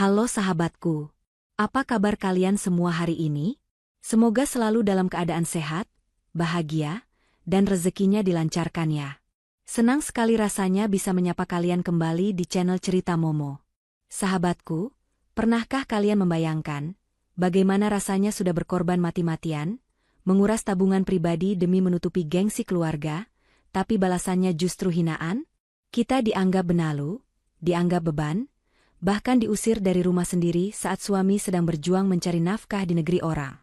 Halo sahabatku, apa kabar kalian semua hari ini? Semoga selalu dalam keadaan sehat, bahagia, dan rezekinya dilancarkan ya. Senang sekali rasanya bisa menyapa kalian kembali di channel Cerita Momo. Sahabatku, pernahkah kalian membayangkan bagaimana rasanya sudah berkorban mati-matian, menguras tabungan pribadi demi menutupi gengsi keluarga, tapi balasannya justru hinaan? Kita dianggap benalu, dianggap beban, bahkan diusir dari rumah sendiri saat suami sedang berjuang mencari nafkah di negeri orang.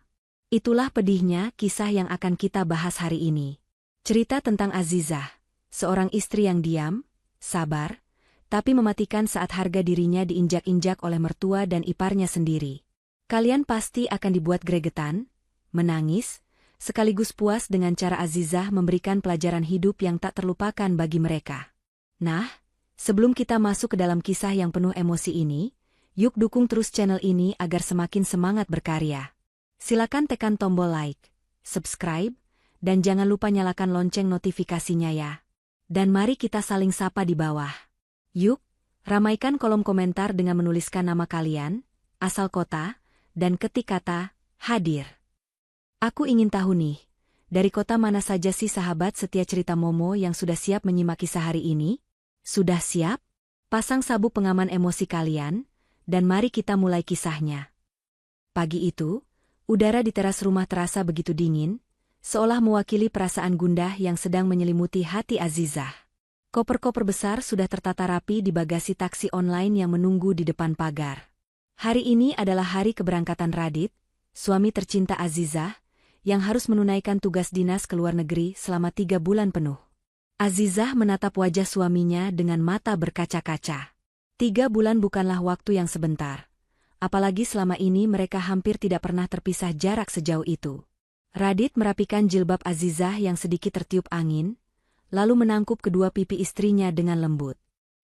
Itulah pedihnya kisah yang akan kita bahas hari ini. Cerita tentang Azizah, seorang istri yang diam, sabar, tapi mematikan saat harga dirinya diinjak-injak oleh mertua dan iparnya sendiri. Kalian pasti akan dibuat gregetan, menangis, sekaligus puas dengan cara Azizah memberikan pelajaran hidup yang tak terlupakan bagi mereka. Nah, sebelum kita masuk ke dalam kisah yang penuh emosi ini, yuk dukung terus channel ini agar semakin semangat berkarya. Silakan tekan tombol like, subscribe, dan jangan lupa nyalakan lonceng notifikasinya ya. Dan mari kita saling sapa di bawah. Yuk, ramaikan kolom komentar dengan menuliskan nama kalian, asal kota, dan ketik kata, hadir. Aku ingin tahu nih, dari kota mana saja sih sahabat setia Cerita Momo yang sudah siap menyimak kisah hari ini? Sudah siap? Pasang sabuk pengaman emosi kalian, dan mari kita mulai kisahnya. Pagi itu, udara di teras rumah terasa begitu dingin, seolah mewakili perasaan gundah yang sedang menyelimuti hati Azizah. Koper-koper besar sudah tertata rapi di bagasi taksi online yang menunggu di depan pagar. Hari ini adalah hari keberangkatan Radit, suami tercinta Azizah, yang harus menunaikan tugas dinas ke luar negeri selama 3 bulan penuh. Azizah menatap wajah suaminya dengan mata berkaca-kaca. 3 bulan bukanlah waktu yang sebentar. Apalagi selama ini mereka hampir tidak pernah terpisah jarak sejauh itu. Radit merapikan jilbab Azizah yang sedikit tertiup angin, lalu menangkup kedua pipi istrinya dengan lembut.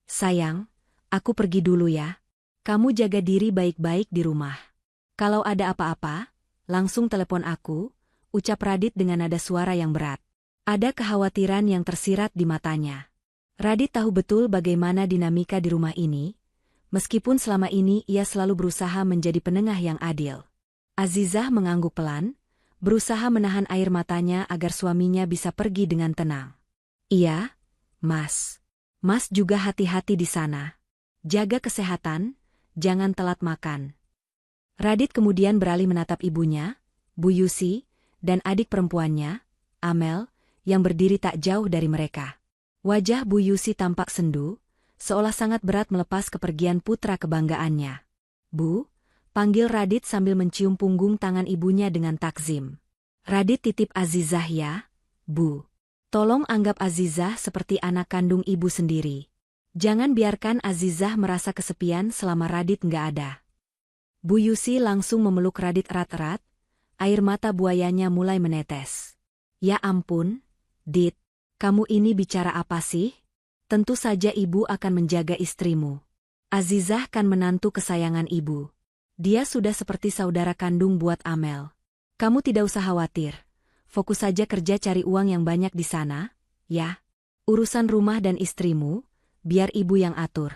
Sayang, aku pergi dulu ya. Kamu jaga diri baik-baik di rumah. Kalau ada apa-apa, langsung telepon aku, ucap Radit dengan nada suara yang berat. Ada kekhawatiran yang tersirat di matanya. Radit tahu betul bagaimana dinamika di rumah ini, meskipun selama ini ia selalu berusaha menjadi penengah yang adil. Azizah mengangguk pelan, berusaha menahan air matanya agar suaminya bisa pergi dengan tenang. Iya, Mas. Mas juga hati-hati di sana. Jaga kesehatan, jangan telat makan. Radit kemudian beralih menatap ibunya, Bu Yusi, dan adik perempuannya, Amel, yang berdiri tak jauh dari mereka. Wajah Bu Yusi tampak sendu, seolah sangat berat melepas kepergian putra kebanggaannya. Bu, panggil Radit sambil mencium punggung tangan ibunya dengan takzim. Radit titip Azizah ya, Bu. Tolong anggap Azizah seperti anak kandung ibu sendiri. Jangan biarkan Azizah merasa kesepian selama Radit nggak ada. Bu Yusi langsung memeluk Radit erat-erat, air mata buayanya mulai menetes. Ya ampun, Dit, kamu ini bicara apa sih? Tentu saja ibu akan menjaga istrimu. Azizah kan menantu kesayangan ibu. Dia sudah seperti saudara kandung buat Amel. Kamu tidak usah khawatir. Fokus saja kerja cari uang yang banyak di sana, ya. Urusan rumah dan istrimu, biar ibu yang atur.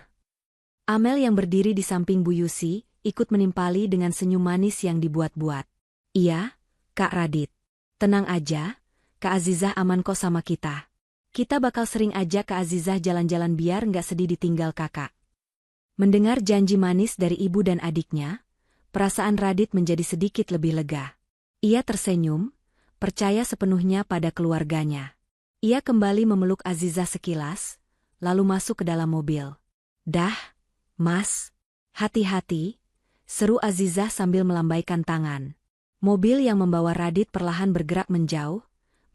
Amel yang berdiri di samping Bu Yusi, ikut menimpali dengan senyum manis yang dibuat-buat. Iya, Kak Radit. Tenang aja. Kak Azizah aman kok sama kita. Kita bakal sering ajak Kak Azizah jalan-jalan biar nggak sedih ditinggal kakak. Mendengar janji manis dari ibu dan adiknya, perasaan Radit menjadi sedikit lebih lega. Ia tersenyum, percaya sepenuhnya pada keluarganya. Ia kembali memeluk Azizah sekilas, lalu masuk ke dalam mobil. Dah, Mas. Hati-hati, seru Azizah sambil melambaikan tangan. Mobil yang membawa Radit perlahan bergerak menjauh,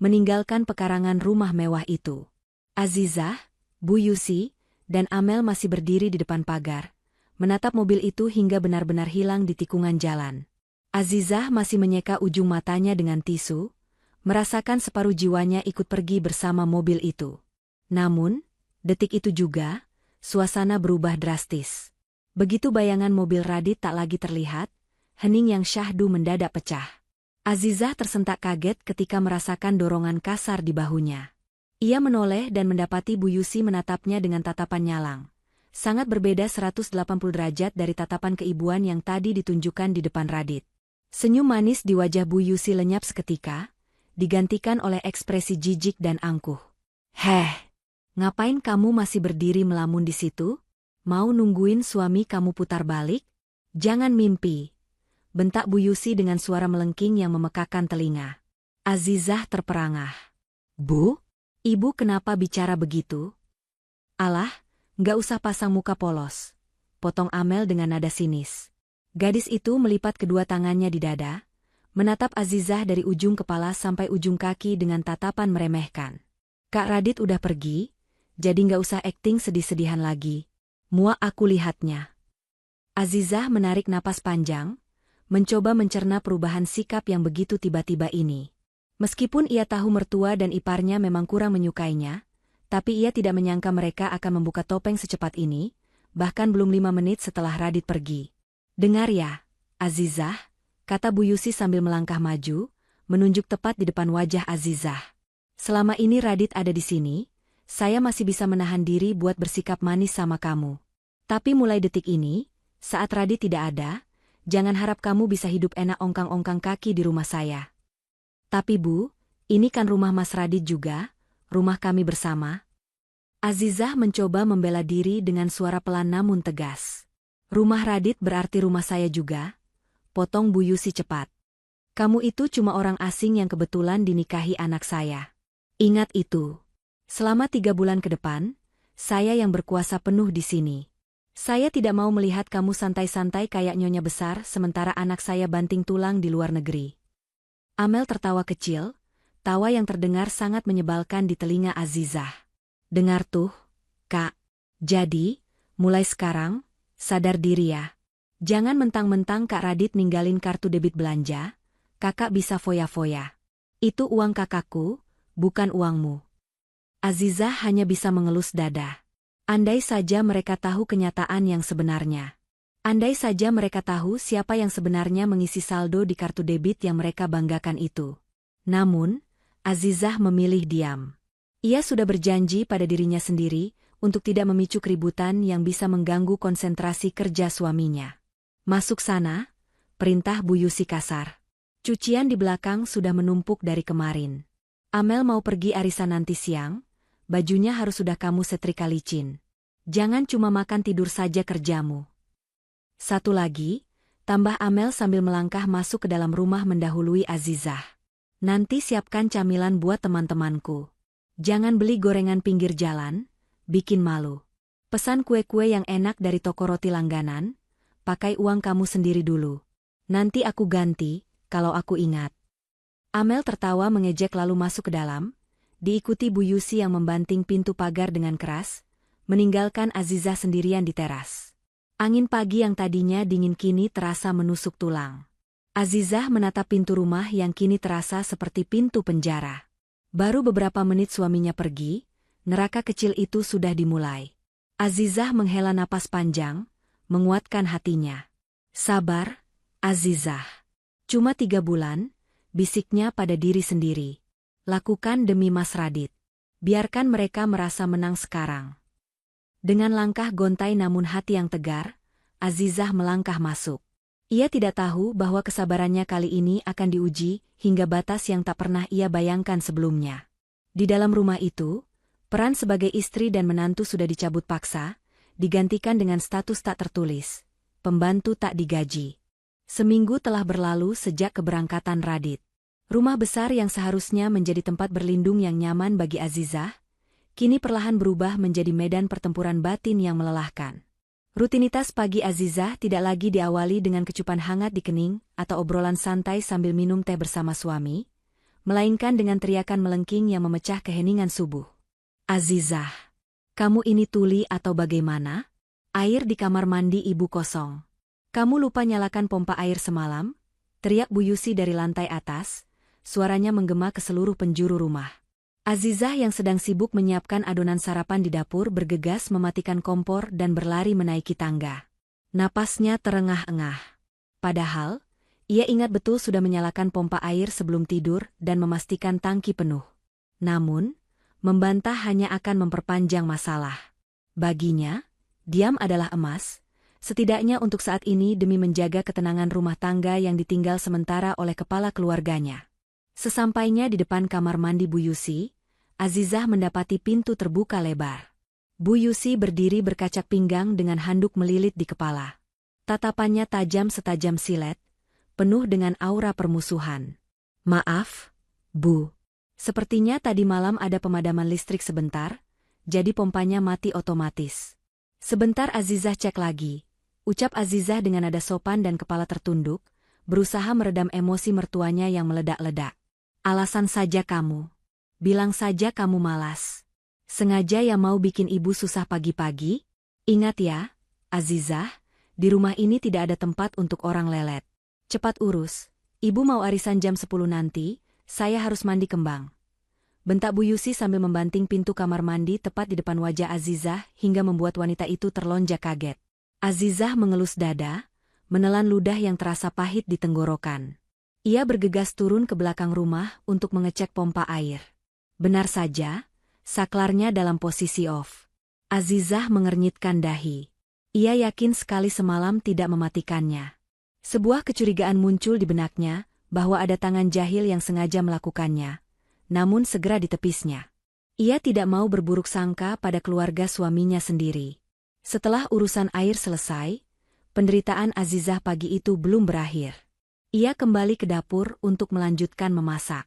meninggalkan pekarangan rumah mewah itu. Azizah, Bu Yusi, dan Amel masih berdiri di depan pagar, menatap mobil itu hingga benar-benar hilang di tikungan jalan. Azizah masih menyeka ujung matanya dengan tisu, merasakan separuh jiwanya ikut pergi bersama mobil itu. Namun, detik itu juga, suasana berubah drastis. Begitu bayangan mobil Radit tak lagi terlihat, hening yang syahdu mendadak pecah. Azizah tersentak kaget ketika merasakan dorongan kasar di bahunya. Ia menoleh dan mendapati Bu Yusi menatapnya dengan tatapan nyalang, sangat berbeda 180 derajat dari tatapan keibuan yang tadi ditunjukkan di depan Radit. Senyum manis di wajah Bu Yusi lenyap seketika, digantikan oleh ekspresi jijik dan angkuh. "Heh, ngapain kamu masih berdiri melamun di situ? Mau nungguin suami kamu putar balik? Jangan mimpi," bentak Bu Yusi dengan suara melengking yang memekakan telinga. Azizah terperangah. "Bu, ibu kenapa bicara begitu?" "Alah, nggak usah pasang muka polos," potong Amel dengan nada sinis. Gadis itu melipat kedua tangannya di dada, menatap Azizah dari ujung kepala sampai ujung kaki dengan tatapan meremehkan. "Kak Radit udah pergi, jadi nggak usah akting sedih-sedihan lagi. Muak aku lihatnya." Azizah menarik napas panjang, mencoba mencerna perubahan sikap yang begitu tiba-tiba ini. Meskipun ia tahu mertua dan iparnya memang kurang menyukainya, tapi ia tidak menyangka mereka akan membuka topeng secepat ini, bahkan belum 5 menit setelah Radit pergi. "Dengar ya, Azizah," kata Bu Yusi sambil melangkah maju, menunjuk tepat di depan wajah Azizah. "Selama ini Radit ada di sini, saya masih bisa menahan diri buat bersikap manis sama kamu. Tapi mulai detik ini, saat Radit tidak ada, jangan harap kamu bisa hidup enak ongkang-ongkang kaki di rumah saya." "Tapi Bu, ini kan rumah Mas Radit juga, rumah kami bersama." Azizah mencoba membela diri dengan suara pelan namun tegas. "Rumah Radit berarti rumah saya juga," potong Bu Yusi cepat. "Kamu itu cuma orang asing yang kebetulan dinikahi anak saya. Ingat itu. Selama 3 bulan ke depan, saya yang berkuasa penuh di sini. Saya tidak mau melihat kamu santai-santai kayak nyonya besar sementara anak saya banting tulang di luar negeri." Amel tertawa kecil, tawa yang terdengar sangat menyebalkan di telinga Azizah. "Dengar tuh, Kak. Jadi, mulai sekarang, sadar diri ya. Jangan mentang-mentang Kak Radit ninggalin kartu debit belanja, kakak bisa foya-foya. Itu uang kakakku, bukan uangmu." Azizah hanya bisa mengelus dada. Andai saja mereka tahu kenyataan yang sebenarnya. Andai saja mereka tahu siapa yang sebenarnya mengisi saldo di kartu debit yang mereka banggakan itu. Namun, Azizah memilih diam. Ia sudah berjanji pada dirinya sendiri untuk tidak memicu keributan yang bisa mengganggu konsentrasi kerja suaminya. "Masuk sana," perintah Bu Yusi kasar. "Cucian di belakang sudah menumpuk dari kemarin. Amel mau pergi arisan nanti siang, bajunya harus sudah kamu setrika licin. Jangan cuma makan tidur saja kerjamu." "Satu lagi," tambah Amel sambil melangkah masuk ke dalam rumah mendahului Azizah. "Nanti siapkan camilan buat teman-temanku. Jangan beli gorengan pinggir jalan, bikin malu. Pesan kue-kue yang enak dari toko roti langganan, pakai uang kamu sendiri dulu. Nanti aku ganti, kalau aku ingat." Amel tertawa mengejek lalu masuk ke dalam, diikuti Bu Yusi yang membanting pintu pagar dengan keras, meninggalkan Azizah sendirian di teras. Angin pagi yang tadinya dingin kini terasa menusuk tulang. Azizah menatap pintu rumah yang kini terasa seperti pintu penjara. Baru beberapa menit suaminya pergi, neraka kecil itu sudah dimulai. Azizah menghela napas panjang, menguatkan hatinya. "Sabar, Azizah. Cuma 3 bulan, bisiknya pada diri sendiri. Lakukan demi Mas Radit. Biarkan mereka merasa menang sekarang." Dengan langkah gontai namun hati yang tegar, Azizah melangkah masuk. Ia tidak tahu bahwa kesabarannya kali ini akan diuji hingga batas yang tak pernah ia bayangkan sebelumnya. Di dalam rumah itu, peran sebagai istri dan menantu sudah dicabut paksa, digantikan dengan status tak tertulis, pembantu tak digaji. Seminggu telah berlalu sejak keberangkatan Radit. Rumah besar yang seharusnya menjadi tempat berlindung yang nyaman bagi Azizah, kini perlahan berubah menjadi medan pertempuran batin yang melelahkan. Rutinitas pagi Azizah tidak lagi diawali dengan kecupan hangat di kening atau obrolan santai sambil minum teh bersama suami, melainkan dengan teriakan melengking yang memecah keheningan subuh. "Azizah, kamu ini tuli atau bagaimana? Air di kamar mandi ibu kosong. Kamu lupa nyalakan pompa air semalam?" teriak Bu Yusi dari lantai atas, suaranya menggema ke seluruh penjuru rumah. Azizah yang sedang sibuk menyiapkan adonan sarapan di dapur bergegas mematikan kompor dan berlari menaiki tangga. Napasnya terengah-engah. Padahal, ia ingat betul sudah menyalakan pompa air sebelum tidur dan memastikan tangki penuh. Namun, membantah hanya akan memperpanjang masalah. Baginya, Diam adalah emas, setidaknya untuk saat ini demi menjaga ketenangan rumah tangga yang ditinggal sementara oleh kepala keluarganya. Sesampainya di depan kamar mandi Bu Yusi, Azizah mendapati pintu terbuka lebar. Bu Yusi berdiri berkacak pinggang dengan handuk melilit di kepala. Tatapannya tajam setajam silet, penuh dengan aura permusuhan. "Maaf, Bu. Sepertinya tadi malam ada pemadaman listrik sebentar, jadi pompanya mati otomatis." "Sebentar Azizah cek lagi," ucap Azizah dengan nada sopan dan kepala tertunduk, berusaha meredam emosi mertuanya yang meledak-ledak. "Alasan saja kamu. Bilang saja kamu malas. Sengaja ya mau bikin ibu susah pagi-pagi? Ingat ya, Azizah, di rumah ini tidak ada tempat untuk orang lelet. Cepat urus, ibu mau arisan jam 10 nanti, saya harus mandi kembang." Bentak Bu Yusi sambil membanting pintu kamar mandi tepat di depan wajah Azizah hingga membuat wanita itu terlonjak kaget. Azizah mengelus dada, menelan ludah yang terasa pahit di tenggorokan. Ia bergegas turun ke belakang rumah untuk mengecek pompa air. Benar saja, saklarnya dalam posisi off. Azizah mengernyitkan dahi. Ia yakin sekali semalam tidak mematikannya. Sebuah kecurigaan muncul di benaknya bahwa ada tangan jahil yang sengaja melakukannya, namun segera ditepisnya. Ia tidak mau berburuk sangka pada keluarga suaminya sendiri. Setelah urusan air selesai, penderitaan Azizah pagi itu belum berakhir. Ia kembali ke dapur untuk melanjutkan memasak.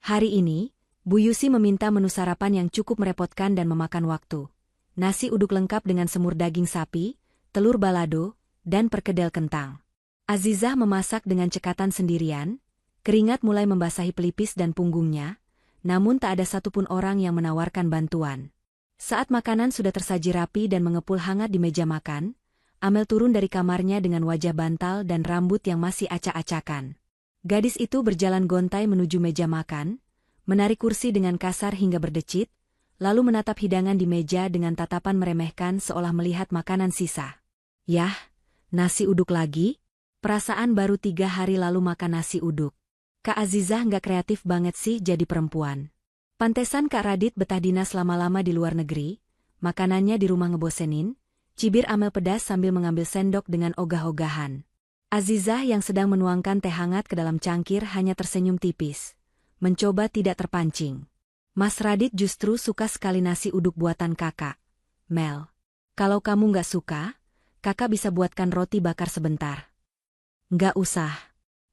Hari ini, Bu Yusi meminta menu sarapan yang cukup merepotkan dan memakan waktu. Nasi uduk lengkap dengan semur daging sapi, telur balado, dan perkedel kentang. Azizah memasak dengan cekatan sendirian, keringat mulai membasahi pelipis dan punggungnya, namun tak ada satupun orang yang menawarkan bantuan. Saat makanan sudah tersaji rapi dan mengepul hangat di meja makan, Amel turun dari kamarnya dengan wajah bantal dan rambut yang masih acak-acakan. Gadis itu berjalan gontai menuju meja makan, menarik kursi dengan kasar hingga berdecit, lalu menatap hidangan di meja dengan tatapan meremehkan seolah melihat makanan sisa. "Yah, nasi uduk lagi? Perasaan baru 3 hari lalu makan nasi uduk. Kak Azizah nggak kreatif banget sih jadi perempuan. Pantesan Kak Radit betah dinas lama-lama di luar negeri, makanannya di rumah ngebosenin," cibir Amel pedas sambil mengambil sendok dengan ogah-ogahan. Azizah yang sedang menuangkan teh hangat ke dalam cangkir hanya tersenyum tipis, mencoba tidak terpancing. "Mas Radit justru suka sekali nasi uduk buatan kakak. Mel, kalau kamu nggak suka, kakak bisa buatkan roti bakar sebentar." "Nggak usah.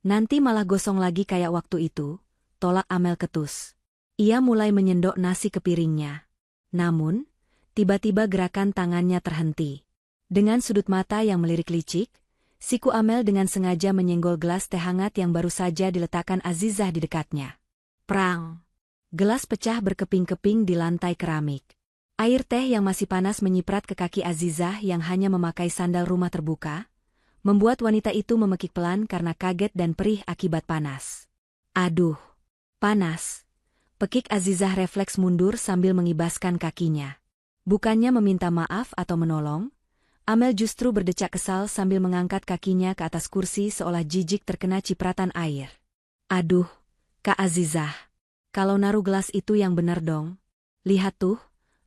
Nanti malah gosong lagi kayak waktu itu," tolak Amel ketus. Ia mulai menyendok nasi ke piringnya. Namun, tiba-tiba gerakan tangannya terhenti. Dengan sudut mata yang melirik licik, siku Amel dengan sengaja menyenggol gelas teh hangat yang baru saja diletakkan Azizah di dekatnya. Prang! Gelas pecah berkeping-keping di lantai keramik. Air teh yang masih panas menyiprat ke kaki Azizah yang hanya memakai sandal rumah terbuka, membuat wanita itu memekik pelan karena kaget dan perih akibat panas. "Aduh, panas!" Pekik Azizah refleks mundur sambil mengibaskan kakinya. Bukannya meminta maaf atau menolong, Amel justru berdecak kesal sambil mengangkat kakinya ke atas kursi seolah jijik terkena cipratan air. "Aduh, Kak Azizah, kalau naruh gelas itu yang benar dong. Lihat tuh,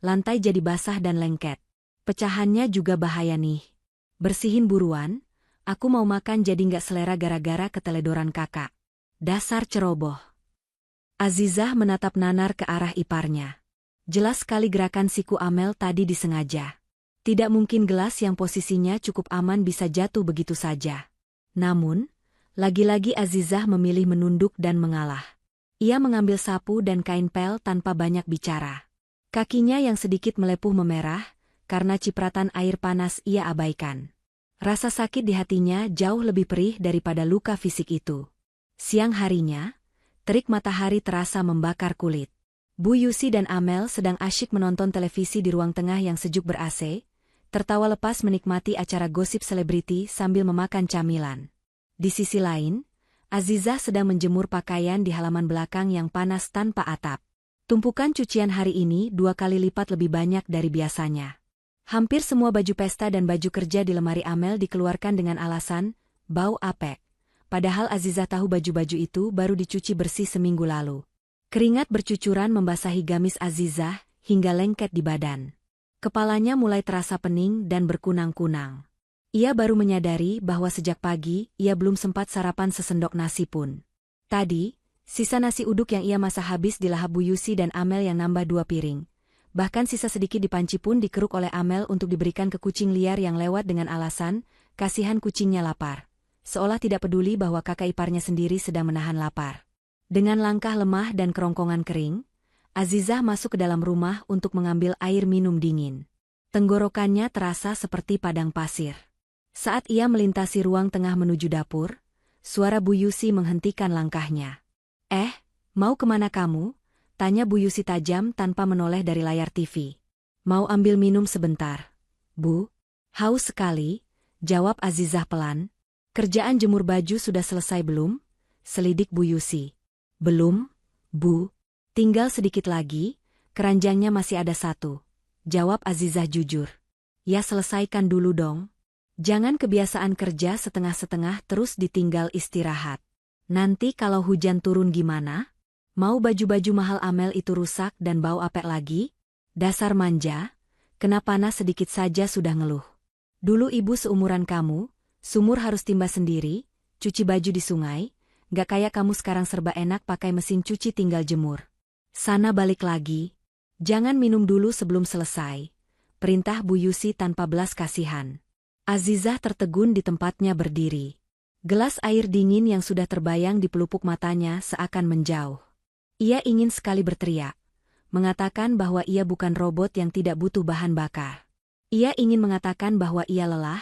lantai jadi basah dan lengket. Pecahannya juga bahaya nih. Bersihin buruan. Aku mau makan jadi nggak selera gara-gara keteledoran kakak. Dasar ceroboh." Azizah menatap nanar ke arah iparnya. Jelas sekali gerakan siku Amel tadi disengaja. Tidak mungkin gelas yang posisinya cukup aman bisa jatuh begitu saja. Namun, lagi-lagi Azizah memilih menunduk dan mengalah. Ia mengambil sapu dan kain pel tanpa banyak bicara. Kakinya yang sedikit melepuh memerah, karena cipratan air panas ia abaikan. Rasa sakit di hatinya jauh lebih perih daripada luka fisik itu. Siang harinya, terik matahari terasa membakar kulit. Bu Yusi dan Amel sedang asyik menonton televisi di ruang tengah yang sejuk ber-AC, tertawa lepas menikmati acara gosip selebriti sambil memakan camilan. Di sisi lain, Azizah sedang menjemur pakaian di halaman belakang yang panas tanpa atap. Tumpukan cucian hari ini 2 kali lipat lebih banyak dari biasanya. Hampir semua baju pesta dan baju kerja di lemari Amel dikeluarkan dengan alasan bau apek. Padahal Azizah tahu baju-baju itu baru dicuci bersih seminggu lalu. Keringat bercucuran membasahi gamis Azizah hingga lengket di badan. Kepalanya mulai terasa pening dan berkunang-kunang. Ia baru menyadari bahwa sejak pagi ia belum sempat sarapan sesendok nasi pun. Tadi, sisa nasi uduk yang ia masak habis dilahap Bu Yusi dan Amel yang nambah 2 piring. Bahkan sisa sedikit di panci pun dikeruk oleh Amel untuk diberikan ke kucing liar yang lewat dengan alasan, kasihan kucingnya lapar. Seolah tidak peduli bahwa kakak iparnya sendiri sedang menahan lapar. Dengan langkah lemah dan kerongkongan kering, Azizah masuk ke dalam rumah untuk mengambil air minum dingin. Tenggorokannya terasa seperti padang pasir. Saat ia melintasi ruang tengah menuju dapur, suara Bu Yusi menghentikan langkahnya. Mau kemana kamu? Tanya Bu Yusi tajam tanpa menoleh dari layar TV. Mau ambil minum sebentar. Bu? Haus sekali, jawab Azizah pelan. Kerjaan jemur baju sudah selesai belum? Selidik Bu Yusi. Belum, Bu. Tinggal sedikit lagi, keranjangnya masih ada 1. Jawab Azizah jujur. Ya selesaikan dulu dong. Jangan kebiasaan kerja setengah-setengah terus ditinggal istirahat. Nanti kalau hujan turun gimana? Mau baju-baju mahal Amel itu rusak dan bau apek lagi? Dasar manja, kena panas sedikit saja sudah ngeluh. Dulu ibu seumuran kamu, sumur harus timba sendiri, cuci baju di sungai, gak kayak kamu sekarang serba enak pakai mesin cuci tinggal jemur. Sana balik lagi. Jangan minum dulu sebelum selesai. Perintah Bu Yusi tanpa belas kasihan. Azizah tertegun di tempatnya berdiri. Gelas air dingin yang sudah terbayang di pelupuk matanya seakan menjauh. Ia ingin sekali berteriak. Mengatakan bahwa ia bukan robot yang tidak butuh bahan bakar. Ia ingin mengatakan bahwa ia lelah,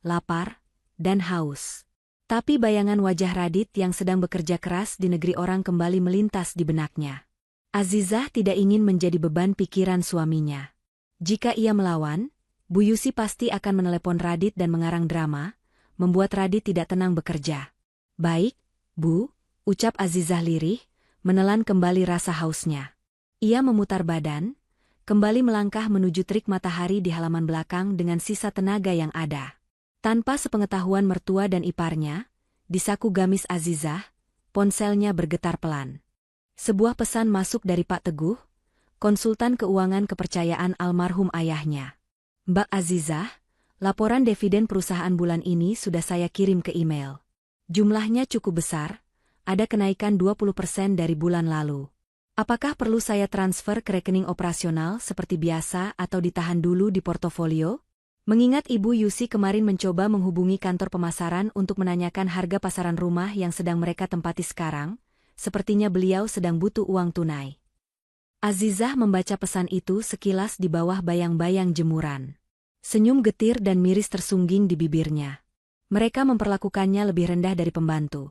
lapar, dan haus. Tapi bayangan wajah Radit yang sedang bekerja keras di negeri orang kembali melintas di benaknya. Azizah tidak ingin menjadi beban pikiran suaminya. Jika ia melawan, Bu Yusi pasti akan menelepon Radit dan mengarang drama, membuat Radit tidak tenang bekerja. Baik, Bu, ucap Azizah lirih, menelan kembali rasa hausnya. Ia memutar badan, kembali melangkah menuju terik matahari di halaman belakang dengan sisa tenaga yang ada. Tanpa sepengetahuan mertua dan iparnya, di saku gamis Azizah, ponselnya bergetar pelan. Sebuah pesan masuk dari Pak Teguh, konsultan keuangan kepercayaan almarhum ayahnya. Mbak Azizah, laporan dividen perusahaan bulan ini sudah saya kirim ke email. Jumlahnya cukup besar, ada kenaikan 20% dari bulan lalu. Apakah perlu saya transfer ke rekening operasional seperti biasa atau ditahan dulu di portofolio? Mengingat Ibu Yusi kemarin mencoba menghubungi kantor pemasaran untuk menanyakan harga pasaran rumah yang sedang mereka tempati sekarang, sepertinya beliau sedang butuh uang tunai. Azizah membaca pesan itu sekilas di bawah bayang-bayang jemuran. Senyum getir dan miris tersungging di bibirnya. Mereka memperlakukannya lebih rendah dari pembantu.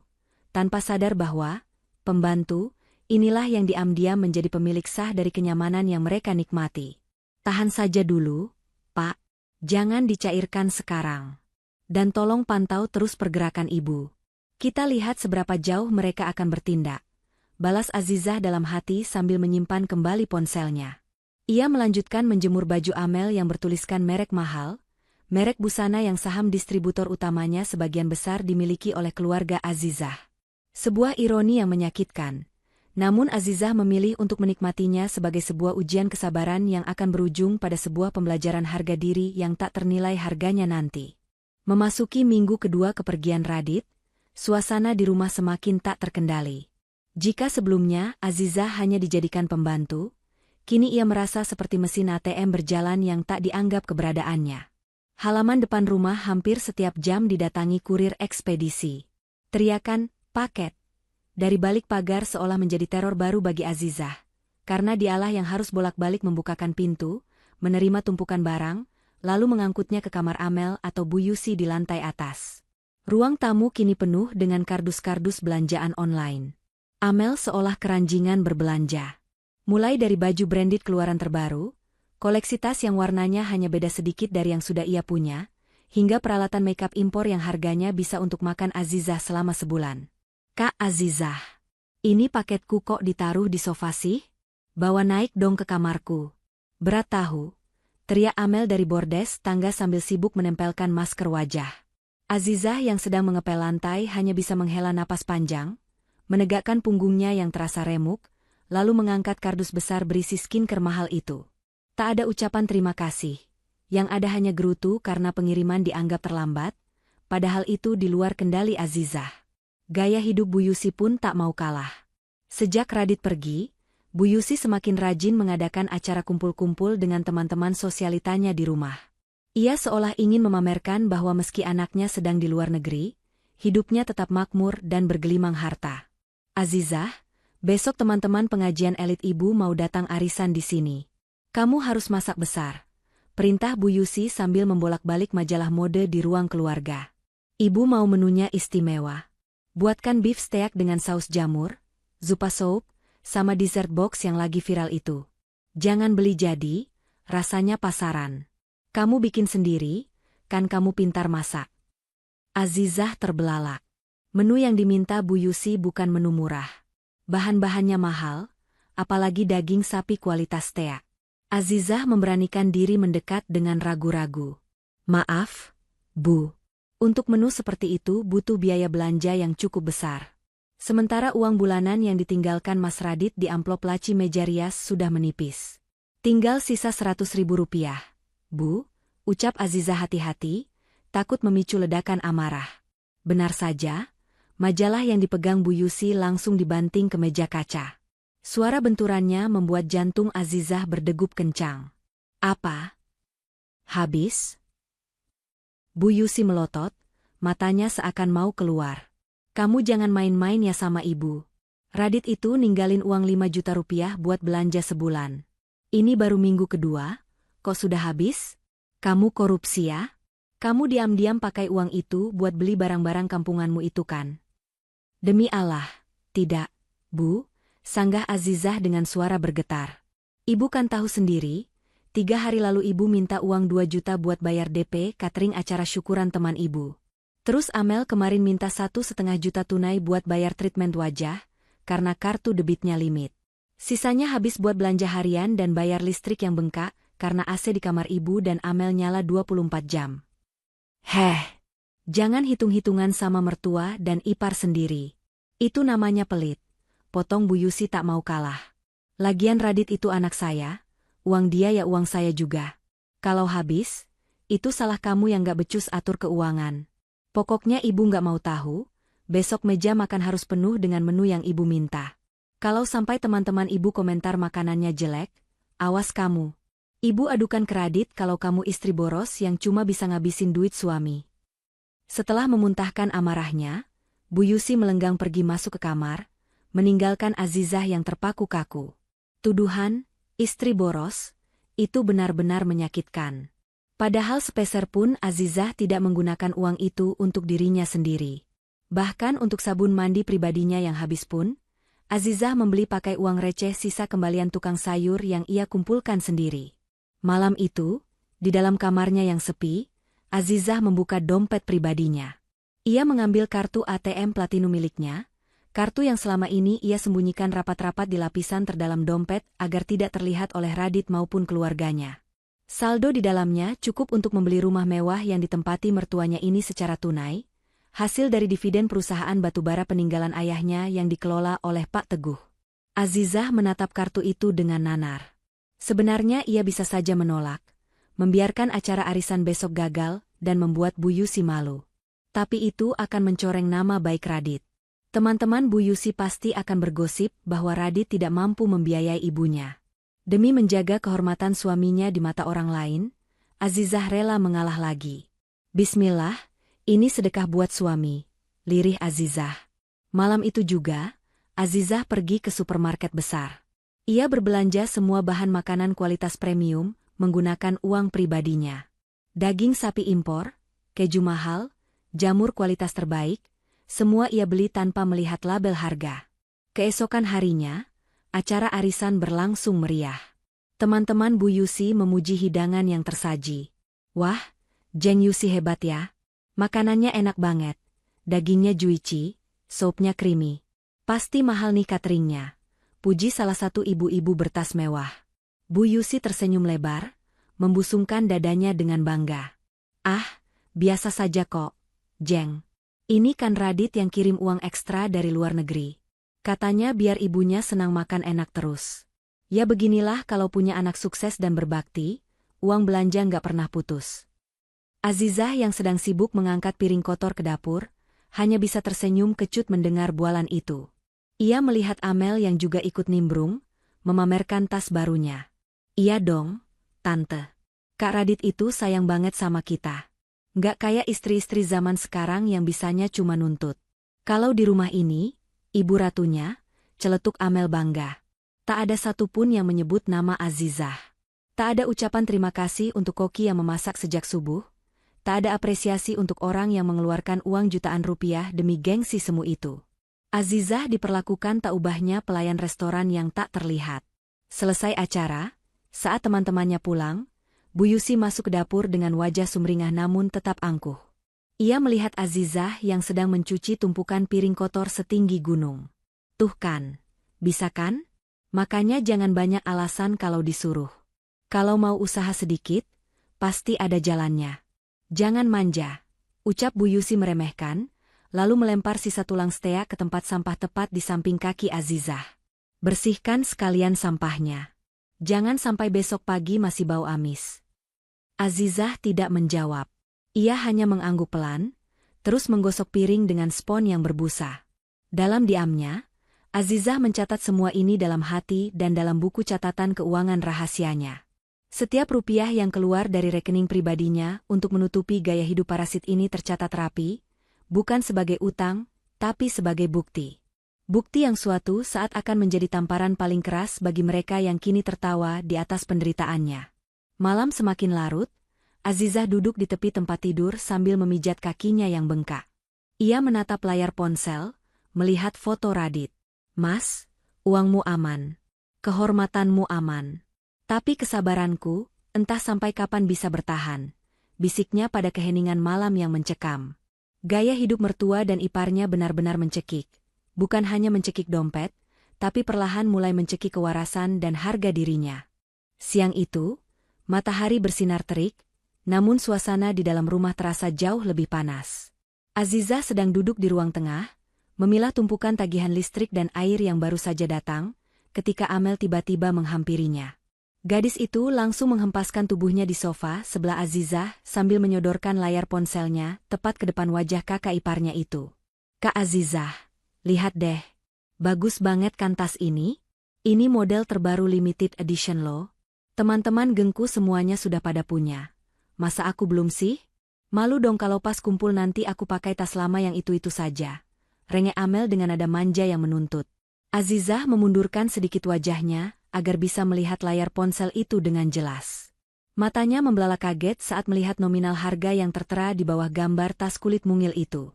Tanpa sadar bahwa, pembantu, inilah yang diam-diam menjadi pemilik sah dari kenyamanan yang mereka nikmati. Tahan saja dulu, Pak. Jangan dicairkan sekarang. Dan tolong pantau terus pergerakan Ibu. Kita lihat seberapa jauh mereka akan bertindak. Balas Azizah dalam hati sambil menyimpan kembali ponselnya. Ia melanjutkan menjemur baju Amel yang bertuliskan merek mahal, merek busana yang saham distributor utamanya sebagian besar dimiliki oleh keluarga Azizah. Sebuah ironi yang menyakitkan. Namun Azizah memilih untuk menikmatinya sebagai sebuah ujian kesabaran yang akan berujung pada sebuah pembelajaran harga diri yang tak ternilai harganya nanti. Memasuki minggu kedua kepergian Radit, suasana di rumah semakin tak terkendali. Jika sebelumnya Azizah hanya dijadikan pembantu, kini ia merasa seperti mesin ATM berjalan yang tak dianggap keberadaannya. Halaman depan rumah hampir setiap jam didatangi kurir ekspedisi. Teriakan, paket. Dari balik pagar seolah menjadi teror baru bagi Azizah, karena dialah yang harus bolak-balik membukakan pintu, menerima tumpukan barang, lalu mengangkutnya ke kamar Amel atau Bu Yusi di lantai atas. Ruang tamu kini penuh dengan kardus-kardus belanjaan online. Amel seolah keranjingan berbelanja. Mulai dari baju branded keluaran terbaru, koleksi tas yang warnanya hanya beda sedikit dari yang sudah ia punya, hingga peralatan makeup impor yang harganya bisa untuk makan Azizah selama sebulan. Kak Azizah, ini paketku kok ditaruh di sofa sih? Bawa naik dong ke kamarku. Berat tahu, teriak Amel dari bordes tangga sambil sibuk menempelkan masker wajah. Azizah yang sedang mengepel lantai hanya bisa menghela napas panjang, menegakkan punggungnya yang terasa remuk, lalu mengangkat kardus besar berisi skincare mahal itu. Tak ada ucapan terima kasih. Yang ada hanya gerutu karena pengiriman dianggap terlambat, padahal itu di luar kendali Azizah. Gaya hidup Bu Yusi pun tak mau kalah. Sejak Radit pergi, Bu Yusi semakin rajin mengadakan acara kumpul-kumpul dengan teman-teman sosialitanya di rumah. Ia seolah ingin memamerkan bahwa meski anaknya sedang di luar negeri, hidupnya tetap makmur dan bergelimang harta. Azizah, besok teman-teman pengajian elit ibu mau datang arisan di sini. Kamu harus masak besar. Perintah Bu Yusi sambil membolak-balik majalah mode di ruang keluarga. Ibu mau menunya istimewa. Buatkan beef steak dengan saus jamur, zupa soup, sama dessert box yang lagi viral itu. Jangan beli jadi, rasanya pasaran. Kamu bikin sendiri, kan kamu pintar masak. Azizah terbelalak. Menu yang diminta Bu Yusi bukan menu murah. Bahan-bahannya mahal, apalagi daging sapi kualitas steak. Azizah memberanikan diri mendekat dengan ragu-ragu. Maaf, Bu. Untuk menu seperti itu butuh biaya belanja yang cukup besar. Sementara uang bulanan yang ditinggalkan Mas Radit di amplop laci meja rias sudah menipis. Tinggal sisa 100.000 rupiah. Bu, ucap Azizah hati-hati, takut memicu ledakan amarah. Benar saja, majalah yang dipegang Bu Yusi langsung dibanting ke meja kaca. Suara benturannya membuat jantung Azizah berdegup kencang. Apa? Habis? Bu Yusi melotot, matanya seakan mau keluar. Kamu jangan main-main ya sama ibu. Radit itu ninggalin uang 5 juta rupiah buat belanja sebulan. Ini baru minggu kedua, kok sudah habis? Kamu korupsi ya? Kamu diam-diam pakai uang itu buat beli barang-barang kampunganmu itu kan? Demi Allah, tidak, Bu, sanggah Azizah dengan suara bergetar. Ibu kan tahu sendiri, 3 hari lalu ibu minta uang 2 juta buat bayar DP catering acara syukuran teman ibu. Terus Amel kemarin minta 1,5 juta tunai buat bayar treatment wajah, karena kartu debitnya limit. Sisanya habis buat belanja harian dan bayar listrik yang bengkak, karena AC di kamar ibu dan Amel nyala 24 jam. Jangan hitung-hitungan sama mertua dan ipar sendiri. Itu namanya pelit. Potong Bu Yusi tak mau kalah. Lagian Radit itu anak saya, uang dia ya uang saya juga. Kalau habis, itu salah kamu yang gak becus atur keuangan. Pokoknya ibu gak mau tahu, besok meja makan harus penuh dengan menu yang ibu minta. Kalau sampai teman-teman ibu komentar makanannya jelek, awas kamu. Ibu adukan ke Radit kalau kamu istri boros yang cuma bisa ngabisin duit suami. Setelah memuntahkan amarahnya, Bu Yusi melenggang pergi masuk ke kamar, meninggalkan Azizah yang terpaku kaku. Tuduhan, istri boros, itu benar-benar menyakitkan. Padahal sepeser pun Azizah tidak menggunakan uang itu untuk dirinya sendiri. Bahkan untuk sabun mandi pribadinya yang habis pun, Azizah membeli pakai uang receh sisa kembalian tukang sayur yang ia kumpulkan sendiri. Malam itu, di dalam kamarnya yang sepi, Azizah membuka dompet pribadinya. Ia mengambil kartu ATM Platinum miliknya, kartu yang selama ini ia sembunyikan rapat-rapat di lapisan terdalam dompet agar tidak terlihat oleh Radit maupun keluarganya. Saldo di dalamnya cukup untuk membeli rumah mewah yang ditempati mertuanya ini secara tunai, hasil dari dividen perusahaan batubara peninggalan ayahnya yang dikelola oleh Pak Teguh. Azizah menatap kartu itu dengan nanar. Sebenarnya ia bisa saja menolak, membiarkan acara arisan besok gagal dan membuat Bu Yusi malu. Tapi itu akan mencoreng nama baik Radit. Teman-teman Bu Yusi pasti akan bergosip bahwa Radit tidak mampu membiayai ibunya. Demi menjaga kehormatan suaminya di mata orang lain, Azizah rela mengalah lagi. Bismillah, ini sedekah buat suami, lirih Azizah. Malam itu juga, Azizah pergi ke supermarket besar. Ia berbelanja semua bahan makanan kualitas premium, menggunakan uang pribadinya. Daging sapi impor, keju mahal, jamur kualitas terbaik, semua ia beli tanpa melihat label harga. Keesokan harinya, acara arisan berlangsung meriah. Teman-teman Bu Yusi memuji hidangan yang tersaji. Wah, Jeng Yusi hebat ya. Makanannya enak banget. Dagingnya juicy, soupnya creamy. Pasti mahal nih cateringnya. Puji salah satu ibu-ibu bertas mewah. Bu Yusi tersenyum lebar, membusungkan dadanya dengan bangga. Ah, biasa saja kok, Jeng. Ini kan Radit yang kirim uang ekstra dari luar negeri. Katanya biar ibunya senang makan enak terus. Ya beginilah kalau punya anak sukses dan berbakti, uang belanja nggak pernah putus. Azizah yang sedang sibuk mengangkat piring kotor ke dapur, hanya bisa tersenyum kecut mendengar bualan itu. Ia melihat Amel yang juga ikut nimbrung, memamerkan tas barunya. Iya dong, Tante. Kak Radit itu sayang banget sama kita. Nggak kayak istri-istri zaman sekarang yang bisanya cuma nuntut. Kalau di rumah ini, ibu ratunya, celetuk Amel bangga. Tak ada satupun yang menyebut nama Azizah. Tak ada ucapan terima kasih untuk koki yang memasak sejak subuh. Tak ada apresiasi untuk orang yang mengeluarkan uang jutaan rupiah demi gengsi semu itu. Azizah diperlakukan tak ubahnya pelayan restoran yang tak terlihat. Selesai acara, saat teman-temannya pulang, Bu Yusi masuk ke dapur dengan wajah sumringah namun tetap angkuh. Ia melihat Azizah yang sedang mencuci tumpukan piring kotor setinggi gunung. Tuh kan, bisa kan? Makanya jangan banyak alasan kalau disuruh. Kalau mau usaha sedikit, pasti ada jalannya. Jangan manja, ucap Bu Yusi meremehkan, lalu melempar sisa tulang steak ke tempat sampah tepat di samping kaki Azizah. Bersihkan sekalian sampahnya. Jangan sampai besok pagi masih bau amis. Azizah tidak menjawab. Ia hanya mengangguk pelan, terus menggosok piring dengan spons yang berbusa. Dalam diamnya, Azizah mencatat semua ini dalam hati dan dalam buku catatan keuangan rahasianya. Setiap rupiah yang keluar dari rekening pribadinya untuk menutupi gaya hidup parasit ini tercatat rapi, bukan sebagai utang, tapi sebagai bukti. Bukti yang suatu saat akan menjadi tamparan paling keras bagi mereka yang kini tertawa di atas penderitaannya. Malam semakin larut, Azizah duduk di tepi tempat tidur sambil memijat kakinya yang bengkak. Ia menatap layar ponsel, melihat foto Radit. Mas, uangmu aman. Kehormatanmu aman. Tapi kesabaranku, entah sampai kapan bisa bertahan, bisiknya pada keheningan malam yang mencekam. Gaya hidup mertua dan iparnya benar-benar mencekik. Bukan hanya mencekik dompet, tapi perlahan mulai mencekik kewarasan dan harga dirinya. Siang itu, matahari bersinar terik, namun suasana di dalam rumah terasa jauh lebih panas. Azizah sedang duduk di ruang tengah, memilah tumpukan tagihan listrik dan air yang baru saja datang, ketika Amel tiba-tiba menghampirinya. Gadis itu langsung menghempaskan tubuhnya di sofa sebelah Azizah sambil menyodorkan layar ponselnya tepat ke depan wajah kakak iparnya itu. Kak Azizah, lihat deh. Bagus banget kan tas ini? Ini model terbaru limited edition loh. Teman-teman gengku semuanya sudah pada punya. Masa aku belum sih? Malu dong kalau pas kumpul nanti aku pakai tas lama yang itu-itu saja. Rengek Amel dengan nada manja yang menuntut. Azizah memundurkan sedikit wajahnya, agar bisa melihat layar ponsel itu dengan jelas. Matanya membelalak kaget saat melihat nominal harga yang tertera di bawah gambar tas kulit mungil itu.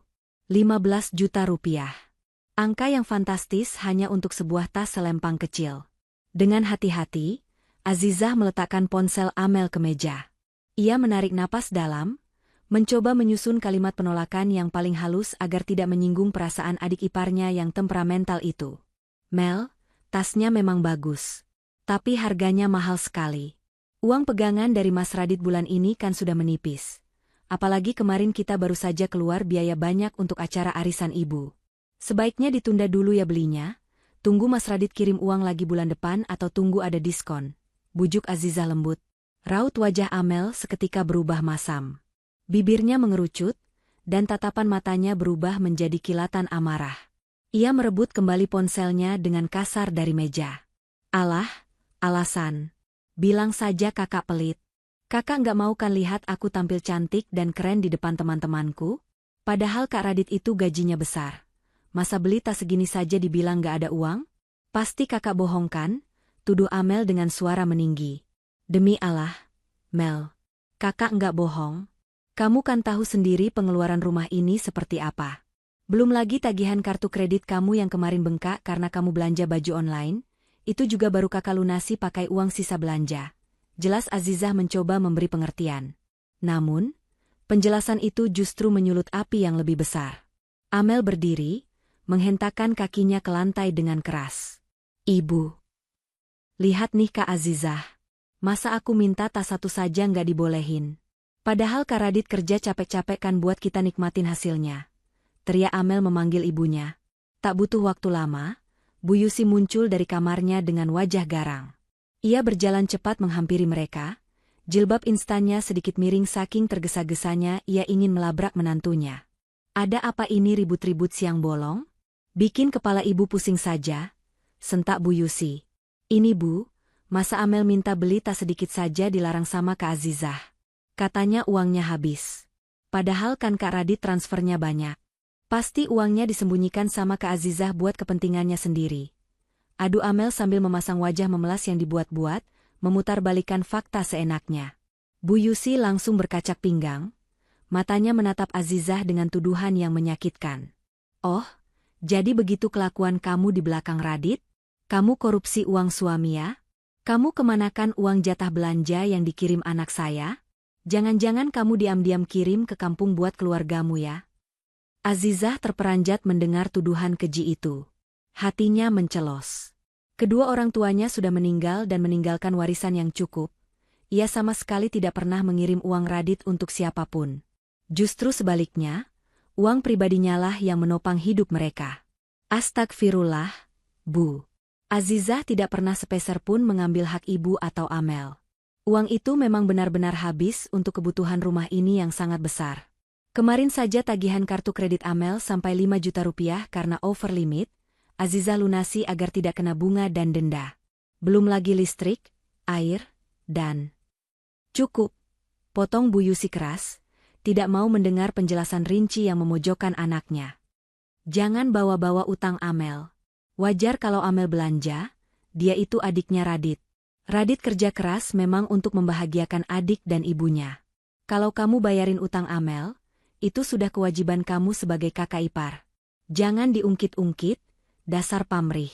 15 juta rupiah. Angka yang fantastis hanya untuk sebuah tas selempang kecil. Dengan hati-hati, Azizah meletakkan ponsel Amel ke meja. Ia menarik napas dalam, mencoba menyusun kalimat penolakan yang paling halus agar tidak menyinggung perasaan adik iparnya yang temperamental itu. Mel, tasnya memang bagus. Tapi harganya mahal sekali. Uang pegangan dari Mas Radit bulan ini kan sudah menipis. Apalagi kemarin kita baru saja keluar biaya banyak untuk acara arisan ibu. Sebaiknya ditunda dulu ya belinya. Tunggu Mas Radit kirim uang lagi bulan depan atau tunggu ada diskon. Bujuk Azizah lembut. Raut wajah Amel seketika berubah masam. Bibirnya mengerucut, dan tatapan matanya berubah menjadi kilatan amarah. Ia merebut kembali ponselnya dengan kasar dari meja. Alah, alasan. Bilang saja kakak pelit. Kakak nggak mau kan lihat aku tampil cantik dan keren di depan teman-temanku? Padahal Kak Radit itu gajinya besar. Masa beli tas segini saja dibilang nggak ada uang? Pasti kakak bohong kan? Tuduh Amel dengan suara meninggi. Demi Allah, Mel. Kakak nggak bohong. Kamu kan tahu sendiri pengeluaran rumah ini seperti apa. Belum lagi tagihan kartu kredit kamu yang kemarin bengkak karena kamu belanja baju online. Itu juga baru kakak lunasi pakai uang sisa belanja. Jelas Azizah mencoba memberi pengertian. Namun, penjelasan itu justru menyulut api yang lebih besar. Amel berdiri, menghentakkan kakinya ke lantai dengan keras. Ibu. Lihat nih Kak Azizah. Masa aku minta tas satu saja nggak dibolehin? Padahal Kak Radit kerja capek-capek kan buat kita nikmatin hasilnya. Teriak Amel memanggil ibunya. Tak butuh waktu lama, Bu Yusi muncul dari kamarnya dengan wajah garang. Ia berjalan cepat menghampiri mereka, jilbab instannya sedikit miring saking tergesa-gesanya ia ingin melabrak menantunya. Ada apa ini ribut-ribut siang bolong? Bikin kepala ibu pusing saja, sentak Bu Yusi. Ini Bu, masa Amel minta beli tas sedikit saja dilarang sama Kak Azizah. Katanya uangnya habis. Padahal kan Kak Radit transfernya banyak. Pasti uangnya disembunyikan sama Kak Azizah buat kepentingannya sendiri. Adu Amel sambil memasang wajah memelas yang dibuat-buat, memutarbalikkan fakta seenaknya. Bu Yusi langsung berkacak pinggang, matanya menatap Azizah dengan tuduhan yang menyakitkan. Oh, jadi begitu kelakuan kamu di belakang Radit? Kamu korupsi uang suami ya? Kamu kemanakan uang jatah belanja yang dikirim anak saya? Jangan-jangan kamu diam-diam kirim ke kampung buat keluargamu ya? Azizah terperanjat mendengar tuduhan keji itu. Hatinya mencelos. Kedua orang tuanya sudah meninggal dan meninggalkan warisan yang cukup. Ia sama sekali tidak pernah mengirim uang Radit untuk siapapun. Justru sebaliknya, uang pribadinya lah yang menopang hidup mereka. Astagfirullah, Bu. Azizah tidak pernah sepeser pun mengambil hak ibu atau Amel. Uang itu memang benar-benar habis untuk kebutuhan rumah ini yang sangat besar. Kemarin saja tagihan kartu kredit Amel sampai 5 juta rupiah karena over limit. Azizah lunasi agar tidak kena bunga dan denda. Belum lagi listrik, air, dan... Cukup, potong Bu Yusi keras, tidak mau mendengar penjelasan rinci yang memojokkan anaknya. Jangan bawa-bawa utang Amel. Wajar kalau Amel belanja, dia itu adiknya Radit. Radit kerja keras memang untuk membahagiakan adik dan ibunya. Kalau kamu bayarin utang Amel, itu sudah kewajiban kamu sebagai kakak ipar. Jangan diungkit-ungkit, dasar pamrih.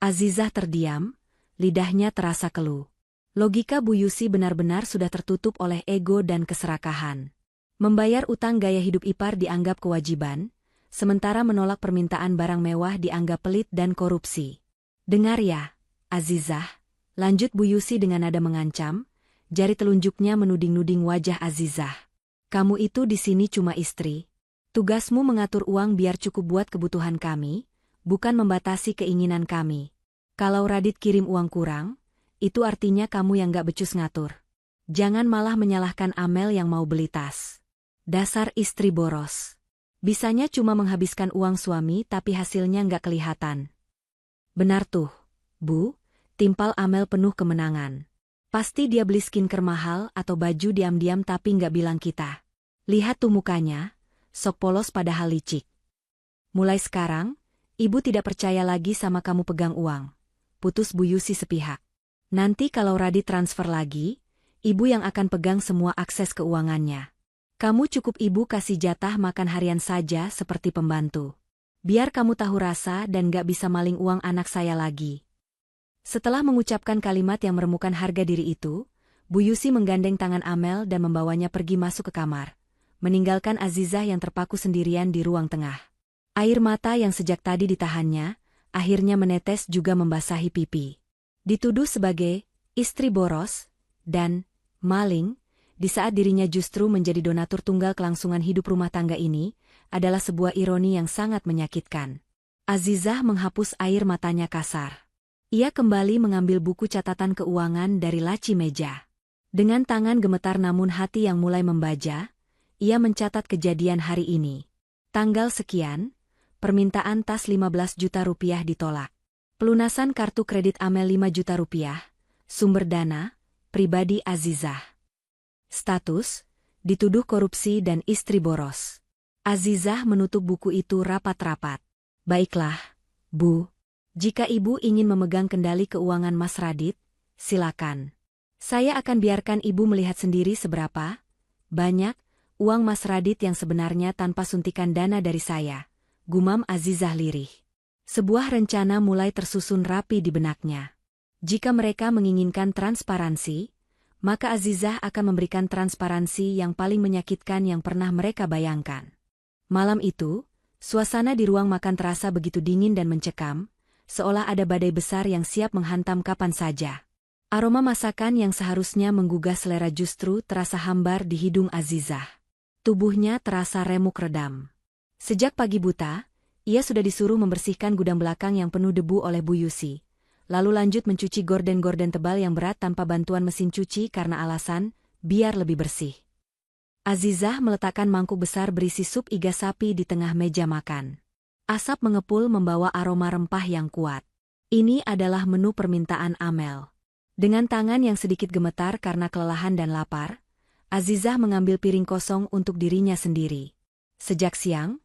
Azizah terdiam, lidahnya terasa keluh. Logika Bu Yusi benar-benar sudah tertutup oleh ego dan keserakahan. Membayar utang gaya hidup ipar dianggap kewajiban, sementara menolak permintaan barang mewah dianggap pelit dan korupsi. Dengar ya, Azizah, lanjut Bu Yusi dengan nada mengancam, jari telunjuknya menuding-nuding wajah Azizah. Kamu itu di sini cuma istri. Tugasmu mengatur uang biar cukup buat kebutuhan kami, bukan membatasi keinginan kami. Kalau Radit kirim uang kurang, itu artinya kamu yang gak becus ngatur. Jangan malah menyalahkan Amel yang mau beli tas. Dasar istri boros. Bisanya cuma menghabiskan uang suami tapi hasilnya gak kelihatan. Benar tuh, Bu, timpal Amel penuh kemenangan. Pasti dia beli skincare mahal atau baju diam-diam tapi gak bilang kita. Lihat tuh mukanya, sok polos padahal licik. Mulai sekarang, Ibu tidak percaya lagi sama kamu pegang uang. Putus Bu Yusi sepihak. Nanti kalau Radit transfer lagi, Ibu yang akan pegang semua akses keuangannya. Kamu cukup Ibu kasih jatah makan harian saja seperti pembantu. Biar kamu tahu rasa dan gak bisa maling uang anak saya lagi. Setelah mengucapkan kalimat yang meremukan harga diri itu, Bu Yusi menggandeng tangan Amel dan membawanya pergi masuk ke kamar, meninggalkan Azizah yang terpaku sendirian di ruang tengah. Air mata yang sejak tadi ditahannya, akhirnya menetes juga membasahi pipi. Dituduh sebagai istri boros dan maling, di saat dirinya justru menjadi donatur tunggal kelangsungan hidup rumah tangga ini, adalah sebuah ironi yang sangat menyakitkan. Azizah menghapus air matanya kasar. Ia kembali mengambil buku catatan keuangan dari laci meja. Dengan tangan gemetar namun hati yang mulai membaja, ia mencatat kejadian hari ini. Tanggal sekian, permintaan tas 15 juta rupiah ditolak. Pelunasan kartu kredit Amel 5 juta rupiah. Sumber dana, pribadi Azizah. Status, dituduh korupsi dan istri boros. Azizah menutup buku itu rapat-rapat. Baiklah, Bu. Jika Ibu ingin memegang kendali keuangan Mas Radit, silakan. Saya akan biarkan Ibu melihat sendiri seberapa banyak uang Mas Radit yang sebenarnya tanpa suntikan dana dari saya. Gumam Azizah lirih. Sebuah rencana mulai tersusun rapi di benaknya. Jika mereka menginginkan transparansi, maka Azizah akan memberikan transparansi yang paling menyakitkan yang pernah mereka bayangkan. Malam itu, suasana di ruang makan terasa begitu dingin dan mencekam, seolah ada badai besar yang siap menghantam kapan saja. Aroma masakan yang seharusnya menggugah selera justru terasa hambar di hidung Azizah. Tubuhnya terasa remuk redam. Sejak pagi buta, ia sudah disuruh membersihkan gudang belakang yang penuh debu oleh Bu Yusi. lalu lanjut mencuci gorden-gorden tebal yang berat tanpa bantuan mesin cuci karena alasan, biar lebih bersih. Azizah meletakkan mangkuk besar berisi sup iga sapi di tengah meja makan. Asap mengepul membawa aroma rempah yang kuat. Ini adalah menu permintaan Amel. Dengan tangan yang sedikit gemetar karena kelelahan dan lapar, Azizah mengambil piring kosong untuk dirinya sendiri. Sejak siang,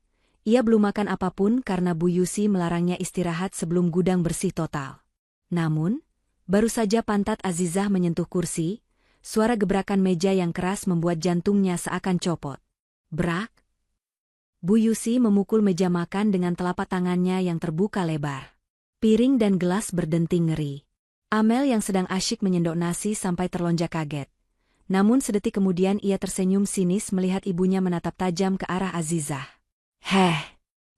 ia belum makan apapun karena Bu Yusi melarangnya istirahat sebelum gudang bersih total. Namun, baru saja pantat Azizah menyentuh kursi, suara gebrakan meja yang keras membuat jantungnya seakan copot. Brak! Bu Yusi memukul meja makan dengan telapak tangannya yang terbuka lebar. Piring dan gelas berdenting ngeri. Amel yang sedang asyik menyendok nasi sampai terlonjak kaget. Namun sedetik kemudian ia tersenyum sinis melihat ibunya menatap tajam ke arah Azizah. "Heh,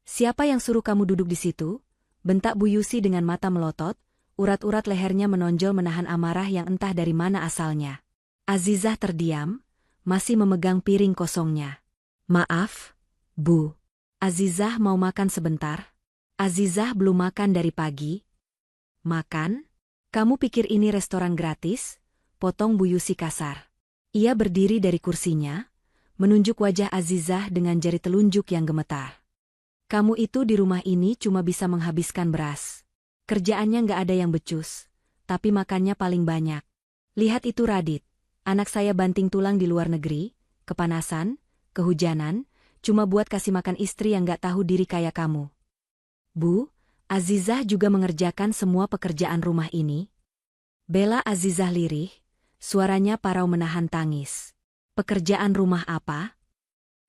siapa yang suruh kamu duduk di situ?" bentak Bu Yusi dengan mata melotot, urat-urat lehernya menonjol menahan amarah yang entah dari mana asalnya. Azizah terdiam, masih memegang piring kosongnya. "Maaf, Bu. Azizah mau makan sebentar." "Azizah belum makan dari pagi." "Makan? Kamu pikir ini restoran gratis?" potong Bu Yusi kasar. Ia berdiri dari kursinya, menunjuk wajah Azizah dengan jari telunjuk yang gemetar. "Kamu itu di rumah ini cuma bisa menghabiskan beras. Kerjaannya nggak ada yang becus, tapi makannya paling banyak. Lihat itu Radit, anak saya banting tulang di luar negeri, kepanasan, kehujanan, cuma buat kasih makan istri yang nggak tahu diri kayak kamu." "Bu, Azizah juga mengerjakan semua pekerjaan rumah ini." Bela Azizah lirih, suaranya parau menahan tangis. "Pekerjaan rumah apa?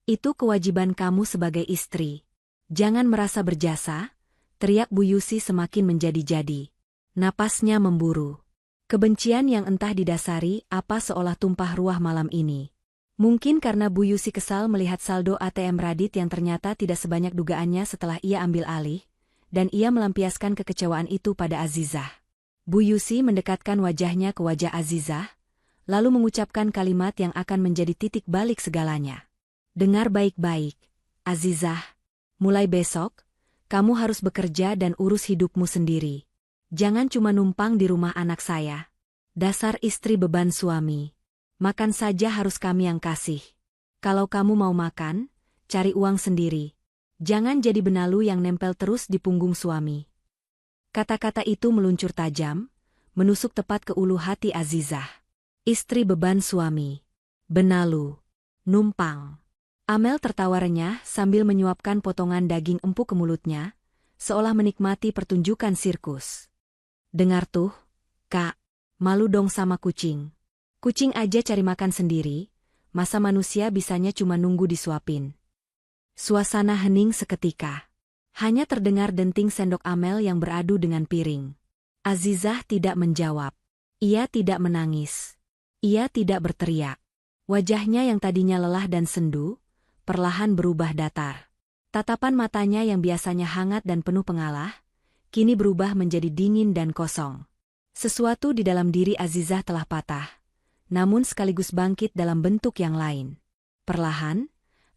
Itu kewajiban kamu sebagai istri. Jangan merasa berjasa," teriak Bu Yusi semakin menjadi-jadi. Napasnya memburu. Kebencian yang entah didasari apa seolah tumpah ruah malam ini. Mungkin karena Bu Yusi kesal melihat saldo ATM Radit yang ternyata tidak sebanyak dugaannya setelah ia ambil alih, dan ia melampiaskan kekecewaan itu pada Azizah. Bu Yusi mendekatkan wajahnya ke wajah Azizah, lalu mengucapkan kalimat yang akan menjadi titik balik segalanya. "Dengar baik-baik, Azizah. Mulai besok, kamu harus bekerja dan urus hidupmu sendiri. Jangan cuma numpang di rumah anak saya. Dasar istri beban suami. Makan saja harus kami yang kasih. Kalau kamu mau makan, cari uang sendiri. Jangan jadi benalu yang nempel terus di punggung suami." Kata-kata itu meluncur tajam, menusuk tepat ke ulu hati Azizah. Istri beban suami. Benalu. Numpang. Amel tertawa renyah sambil menyuapkan potongan daging empuk ke mulutnya, seolah menikmati pertunjukan sirkus. "Dengar tuh, Kak, malu dong sama kucing. Kucing aja cari makan sendiri, masa manusia bisanya cuma nunggu disuapin." Suasana hening seketika. Hanya terdengar denting sendok Amel yang beradu dengan piring. Azizah tidak menjawab. Ia tidak menangis. Ia tidak berteriak. Wajahnya yang tadinya lelah dan sendu, perlahan berubah datar. Tatapan matanya yang biasanya hangat dan penuh pengalah, kini berubah menjadi dingin dan kosong. Sesuatu di dalam diri Azizah telah patah, namun sekaligus bangkit dalam bentuk yang lain. Perlahan,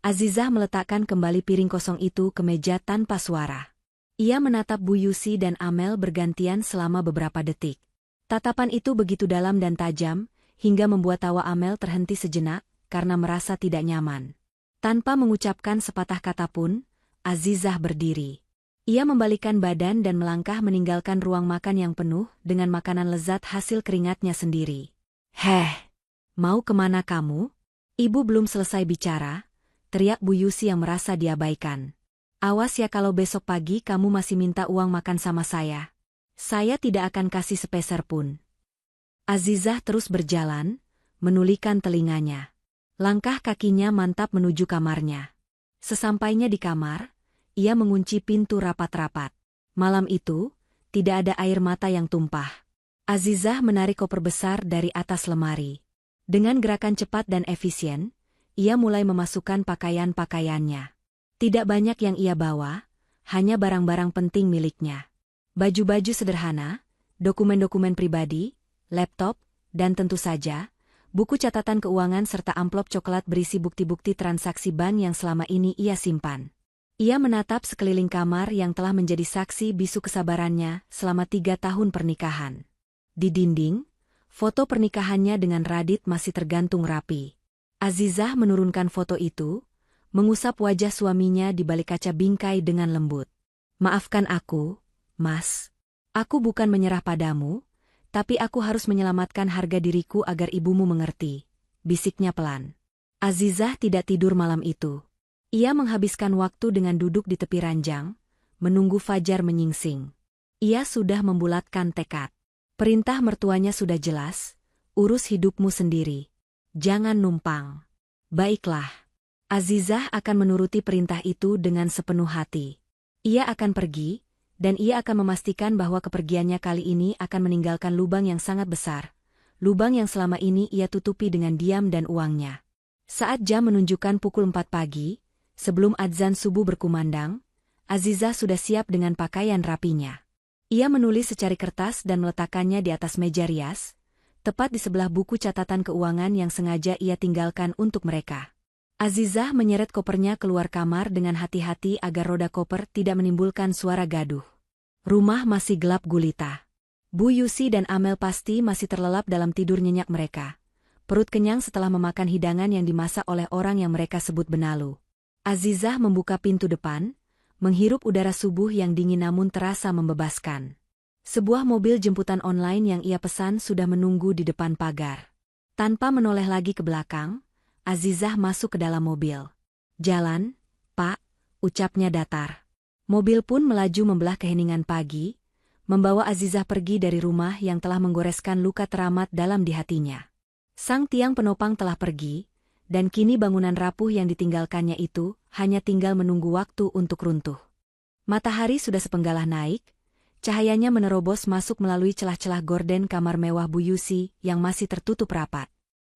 Azizah meletakkan kembali piring kosong itu ke meja tanpa suara. Ia menatap Bu Yusi dan Amel bergantian selama beberapa detik. Tatapan itu begitu dalam dan tajam, hingga membuat tawa Amel terhenti sejenak, karena merasa tidak nyaman. Tanpa mengucapkan sepatah kata pun, Azizah berdiri. Ia membalikkan badan dan melangkah meninggalkan ruang makan yang penuh dengan makanan lezat hasil keringatnya sendiri. "Heh, mau kemana kamu?" Ibu belum selesai bicara, teriak Bu Yusi yang merasa diabaikan. "Awas ya kalau besok pagi kamu masih minta uang makan sama saya. Saya tidak akan kasih sepeser pun." Azizah terus berjalan, menulikan telinganya. Langkah kakinya mantap menuju kamarnya. Sesampainya di kamar, ia mengunci pintu rapat-rapat. Malam itu, tidak ada air mata yang tumpah. Azizah menarik koper besar dari atas lemari. Dengan gerakan cepat dan efisien, ia mulai memasukkan pakaian-pakaiannya. Tidak banyak yang ia bawa, hanya barang-barang penting miliknya. Baju-baju sederhana, dokumen-dokumen pribadi, laptop, dan tentu saja, buku catatan keuangan serta amplop coklat berisi bukti-bukti transaksi bank yang selama ini ia simpan. Ia menatap sekeliling kamar yang telah menjadi saksi bisu kesabarannya selama 3 tahun pernikahan. Di dinding, foto pernikahannya dengan Radit masih tergantung rapi. Azizah menurunkan foto itu, mengusap wajah suaminya di balik kaca bingkai dengan lembut. "Maafkan aku, Mas. Aku bukan menyerah padamu, tapi aku harus menyelamatkan harga diriku agar ibumu mengerti," bisiknya pelan. Azizah tidak tidur malam itu. Ia menghabiskan waktu dengan duduk di tepi ranjang, menunggu fajar menyingsing. Ia sudah membulatkan tekad. Perintah mertuanya sudah jelas, urus hidupmu sendiri. Jangan numpang. Baiklah. Azizah akan menuruti perintah itu dengan sepenuh hati. Ia akan pergi, dan ia akan memastikan bahwa kepergiannya kali ini akan meninggalkan lubang yang sangat besar. Lubang yang selama ini ia tutupi dengan diam dan uangnya. Saat jam menunjukkan pukul 4 pagi, sebelum adzan subuh berkumandang, Azizah sudah siap dengan pakaian rapinya. Ia menulis secari kertas dan meletakkannya di atas meja rias, tepat di sebelah buku catatan keuangan yang sengaja ia tinggalkan untuk mereka. Azizah menyeret kopernya keluar kamar dengan hati-hati agar roda koper tidak menimbulkan suara gaduh. Rumah masih gelap gulita. Bu Yusi dan Amel pasti masih terlelap dalam tidur nyenyak mereka. Perut kenyang setelah memakan hidangan yang dimasak oleh orang yang mereka sebut benalu. Azizah membuka pintu depan, menghirup udara subuh yang dingin namun terasa membebaskan. Sebuah mobil jemputan online yang ia pesan sudah menunggu di depan pagar. Tanpa menoleh lagi ke belakang, Azizah masuk ke dalam mobil. "Jalan, Pak," ucapnya datar. Mobil pun melaju membelah keheningan pagi, membawa Azizah pergi dari rumah yang telah menggoreskan luka teramat dalam di hatinya. Sang tiang penopang telah pergi, dan kini bangunan rapuh yang ditinggalkannya itu hanya tinggal menunggu waktu untuk runtuh. Matahari sudah sepenggalah naik, cahayanya menerobos masuk melalui celah-celah gorden kamar mewah Bu Yusi yang masih tertutup rapat.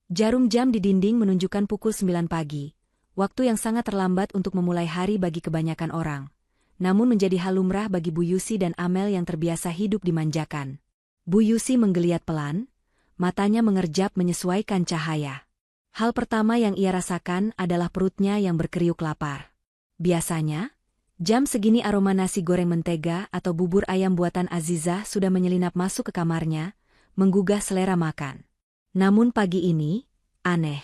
Jarum jam di dinding menunjukkan pukul 9 pagi, waktu yang sangat terlambat untuk memulai hari bagi kebanyakan orang. Namun menjadi hal lumrah bagi Bu Yusi dan Amel yang terbiasa hidup dimanjakan. Bu Yusi menggeliat pelan, matanya mengerjap menyesuaikan cahaya. Hal pertama yang ia rasakan adalah perutnya yang berkeriuk lapar. Biasanya, jam segini aroma nasi goreng mentega atau bubur ayam buatan Azizah sudah menyelinap masuk ke kamarnya, menggugah selera makan. Namun pagi ini, aneh.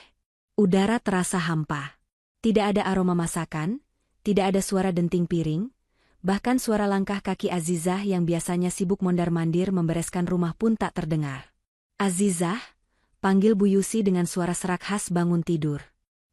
Udara terasa hampa. Tidak ada aroma masakan, tidak ada suara denting piring, bahkan suara langkah kaki Azizah yang biasanya sibuk mondar-mandir membereskan rumah pun tak terdengar. "Azizah," panggil Bu Yusi dengan suara serak khas bangun tidur.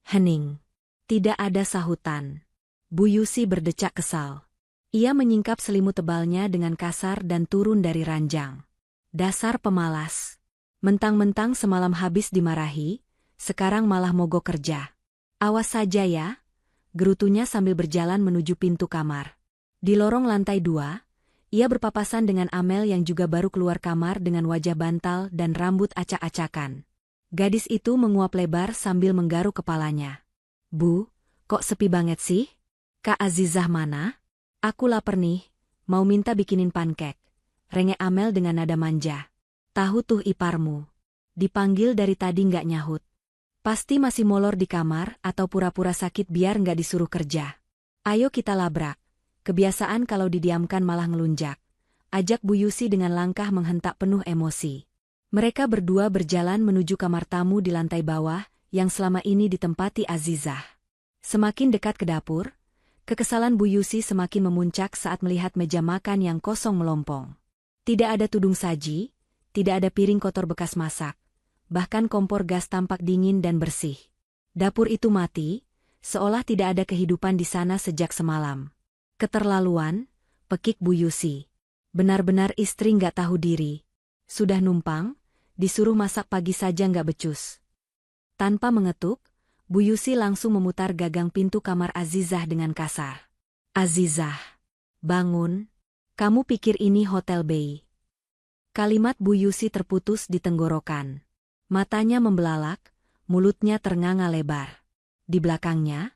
Hening. Tidak ada sahutan. Bu Yusi berdecak kesal. Ia menyingkap selimut tebalnya dengan kasar dan turun dari ranjang. "Dasar pemalas. Mentang-mentang semalam habis dimarahi, sekarang malah mogok kerja. Awas saja ya," gerutunya sambil berjalan menuju pintu kamar. Di lorong lantai 2, ia berpapasan dengan Amel yang juga baru keluar kamar dengan wajah bantal dan rambut acak-acakan. Gadis itu menguap lebar sambil menggaruk kepalanya. "Bu, kok sepi banget sih? Kak Azizah mana? Aku lapar nih, mau minta bikinin pancake," rengek Amel dengan nada manja. "Tahu tuh iparmu. Dipanggil dari tadi nggak nyahut. Pasti masih molor di kamar atau pura-pura sakit biar nggak disuruh kerja. Ayo kita labrak. Kebiasaan kalau didiamkan malah ngelunjak," ajak Bu Yusi dengan langkah menghentak penuh emosi. Mereka berdua berjalan menuju kamar tamu di lantai bawah yang selama ini ditempati Azizah. Semakin dekat ke dapur, kekesalan Bu Yusi semakin memuncak saat melihat meja makan yang kosong melompong. Tidak ada tudung saji, tidak ada piring kotor bekas masak, bahkan kompor gas tampak dingin dan bersih. Dapur itu mati, seolah tidak ada kehidupan di sana sejak semalam. "Keterlaluan," pekik Bu Yusi. "Benar-benar istri nggak tahu diri. Sudah numpang, disuruh masak pagi saja nggak becus." Tanpa mengetuk, Bu Yusi langsung memutar gagang pintu kamar Azizah dengan kasar. "Azizah, bangun. Kamu pikir ini Hotel Bay?" Kalimat Bu Yusi terputus di tenggorokan. Matanya membelalak, mulutnya ternganga lebar. Di belakangnya,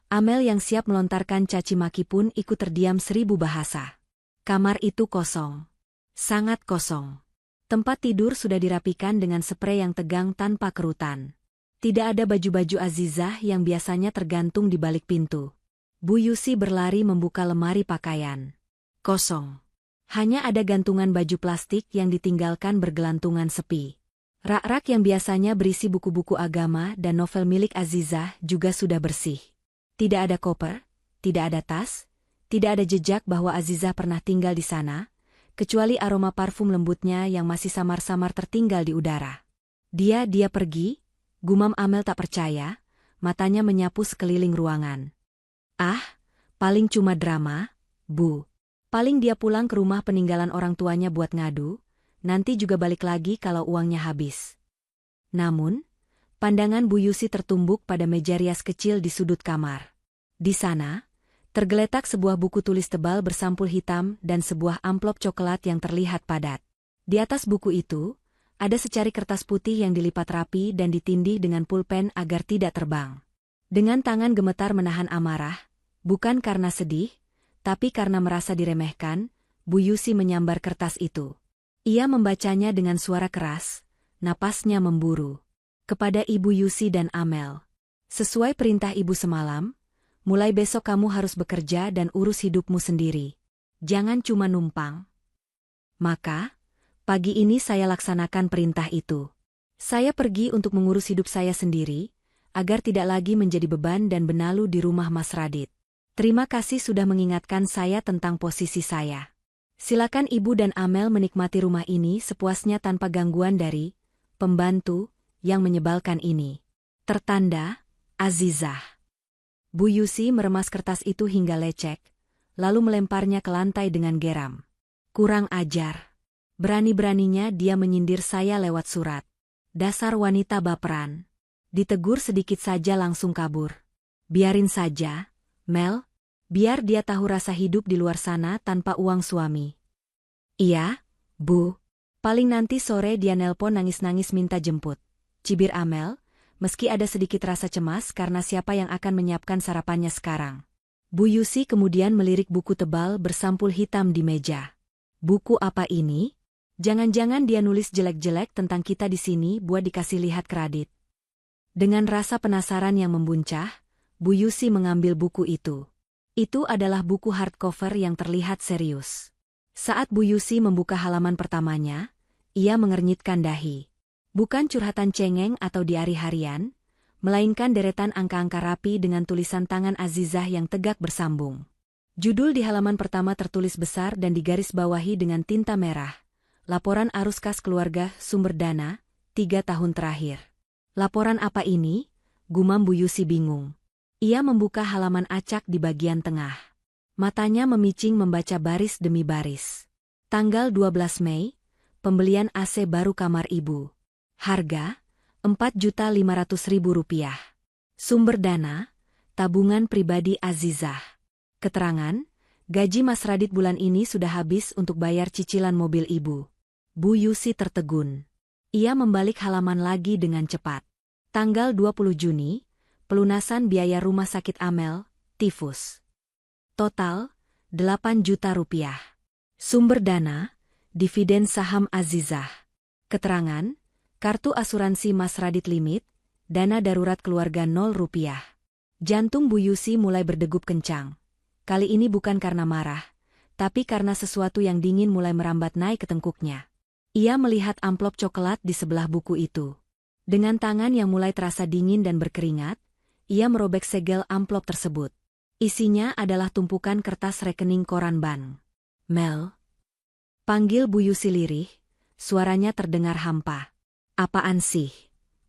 Amel yang siap melontarkan caci maki pun ikut terdiam 1000 bahasa. Kamar itu kosong. Sangat kosong. Tempat tidur sudah dirapikan dengan sprei yang tegang tanpa kerutan. Tidak ada baju-baju Azizah yang biasanya tergantung di balik pintu. Bu Yusi berlari membuka lemari pakaian. Kosong. Hanya ada gantungan baju plastik yang ditinggalkan bergelantungan sepi. Rak-rak yang biasanya berisi buku-buku agama dan novel milik Azizah juga sudah bersih. Tidak ada koper, tidak ada tas, tidak ada jejak bahwa Azizah pernah tinggal di sana, kecuali aroma parfum lembutnya yang masih samar-samar tertinggal di udara. Dia pergi, gumam Amel tak percaya, matanya menyapu sekeliling ruangan. Ah, paling cuma drama, Bu. Paling dia pulang ke rumah peninggalan orang tuanya buat ngadu, nanti juga balik lagi kalau uangnya habis. Namun, pandangan Bu Yusi tertumbuk pada meja rias kecil di sudut kamar. Di sana, tergeletak sebuah buku tulis tebal bersampul hitam dan sebuah amplop coklat yang terlihat padat. Di atas buku itu, ada secari kertas putih yang dilipat rapi dan ditindih dengan pulpen agar tidak terbang. Dengan tangan gemetar menahan amarah, bukan karena sedih, tapi karena merasa diremehkan, Bu Yusi menyambar kertas itu. Ia membacanya dengan suara keras, napasnya memburu. Kepada Ibu Yusi dan Amel. Sesuai perintah Ibu semalam, mulai besok kamu harus bekerja dan urus hidupmu sendiri. Jangan cuma numpang. Maka, pagi ini saya laksanakan perintah itu. Saya pergi untuk mengurus hidup saya sendiri, agar tidak lagi menjadi beban dan benalu di rumah Mas Radit. Terima kasih sudah mengingatkan saya tentang posisi saya. Silakan Ibu dan Amel menikmati rumah ini sepuasnya tanpa gangguan dari pembantu yang menyebalkan ini. Tertanda, Azizah. Bu Yusi meremas kertas itu hingga lecek, lalu melemparnya ke lantai dengan geram. Kurang ajar. Berani-beraninya dia menyindir saya lewat surat. Dasar wanita baperan. Ditegur sedikit saja langsung kabur. Biarin saja, Mel, biar dia tahu rasa hidup di luar sana tanpa uang suami. Iya, Bu. Paling nanti sore dia nelpon nangis-nangis minta jemput. Cibir Amel, meski ada sedikit rasa cemas karena siapa yang akan menyiapkan sarapannya sekarang. Bu Yusi kemudian melirik buku tebal bersampul hitam di meja. Buku apa ini? Jangan-jangan dia nulis jelek-jelek tentang kita di sini buat dikasih lihat ke Radit. Dengan rasa penasaran yang membuncah, Bu Yusi mengambil buku itu. Itu adalah buku hardcover yang terlihat serius. Saat Bu Yusi membuka halaman pertamanya, ia mengernyitkan dahi. Bukan curhatan cengeng atau diari harian, melainkan deretan angka-angka rapi dengan tulisan tangan Azizah yang tegak bersambung. Judul di halaman pertama tertulis besar dan digaris bawahi dengan tinta merah. Laporan arus kas keluarga sumber dana, 3 tahun terakhir. Laporan apa ini? Gumam Bu Yusi bingung. Ia membuka halaman acak di bagian tengah. Matanya memicing membaca baris demi baris. Tanggal 12 Mei, pembelian AC baru kamar ibu. Harga, Rp4.500.000. Sumber dana, tabungan pribadi Azizah. Keterangan, gaji Mas Radit bulan ini sudah habis untuk bayar cicilan mobil ibu. Bu Yusi tertegun. Ia membalik halaman lagi dengan cepat. Tanggal 20 Juni, pelunasan biaya rumah sakit Amel, tifus. Total, Rp8 juta. Sumber dana, dividen saham Azizah. Keterangan, kartu asuransi Mas Radit limit, dana darurat keluarga Rp0. Jantung Bu Yusi mulai berdegup kencang. Kali ini bukan karena marah, tapi karena sesuatu yang dingin mulai merambat naik ke tengkuknya. Ia melihat amplop coklat di sebelah buku itu. Dengan tangan yang mulai terasa dingin dan berkeringat, ia merobek segel amplop tersebut. Isinya adalah tumpukan kertas rekening koran bank. Mel. Panggil Bu Yusi lirih, suaranya terdengar hampa. Apaan sih?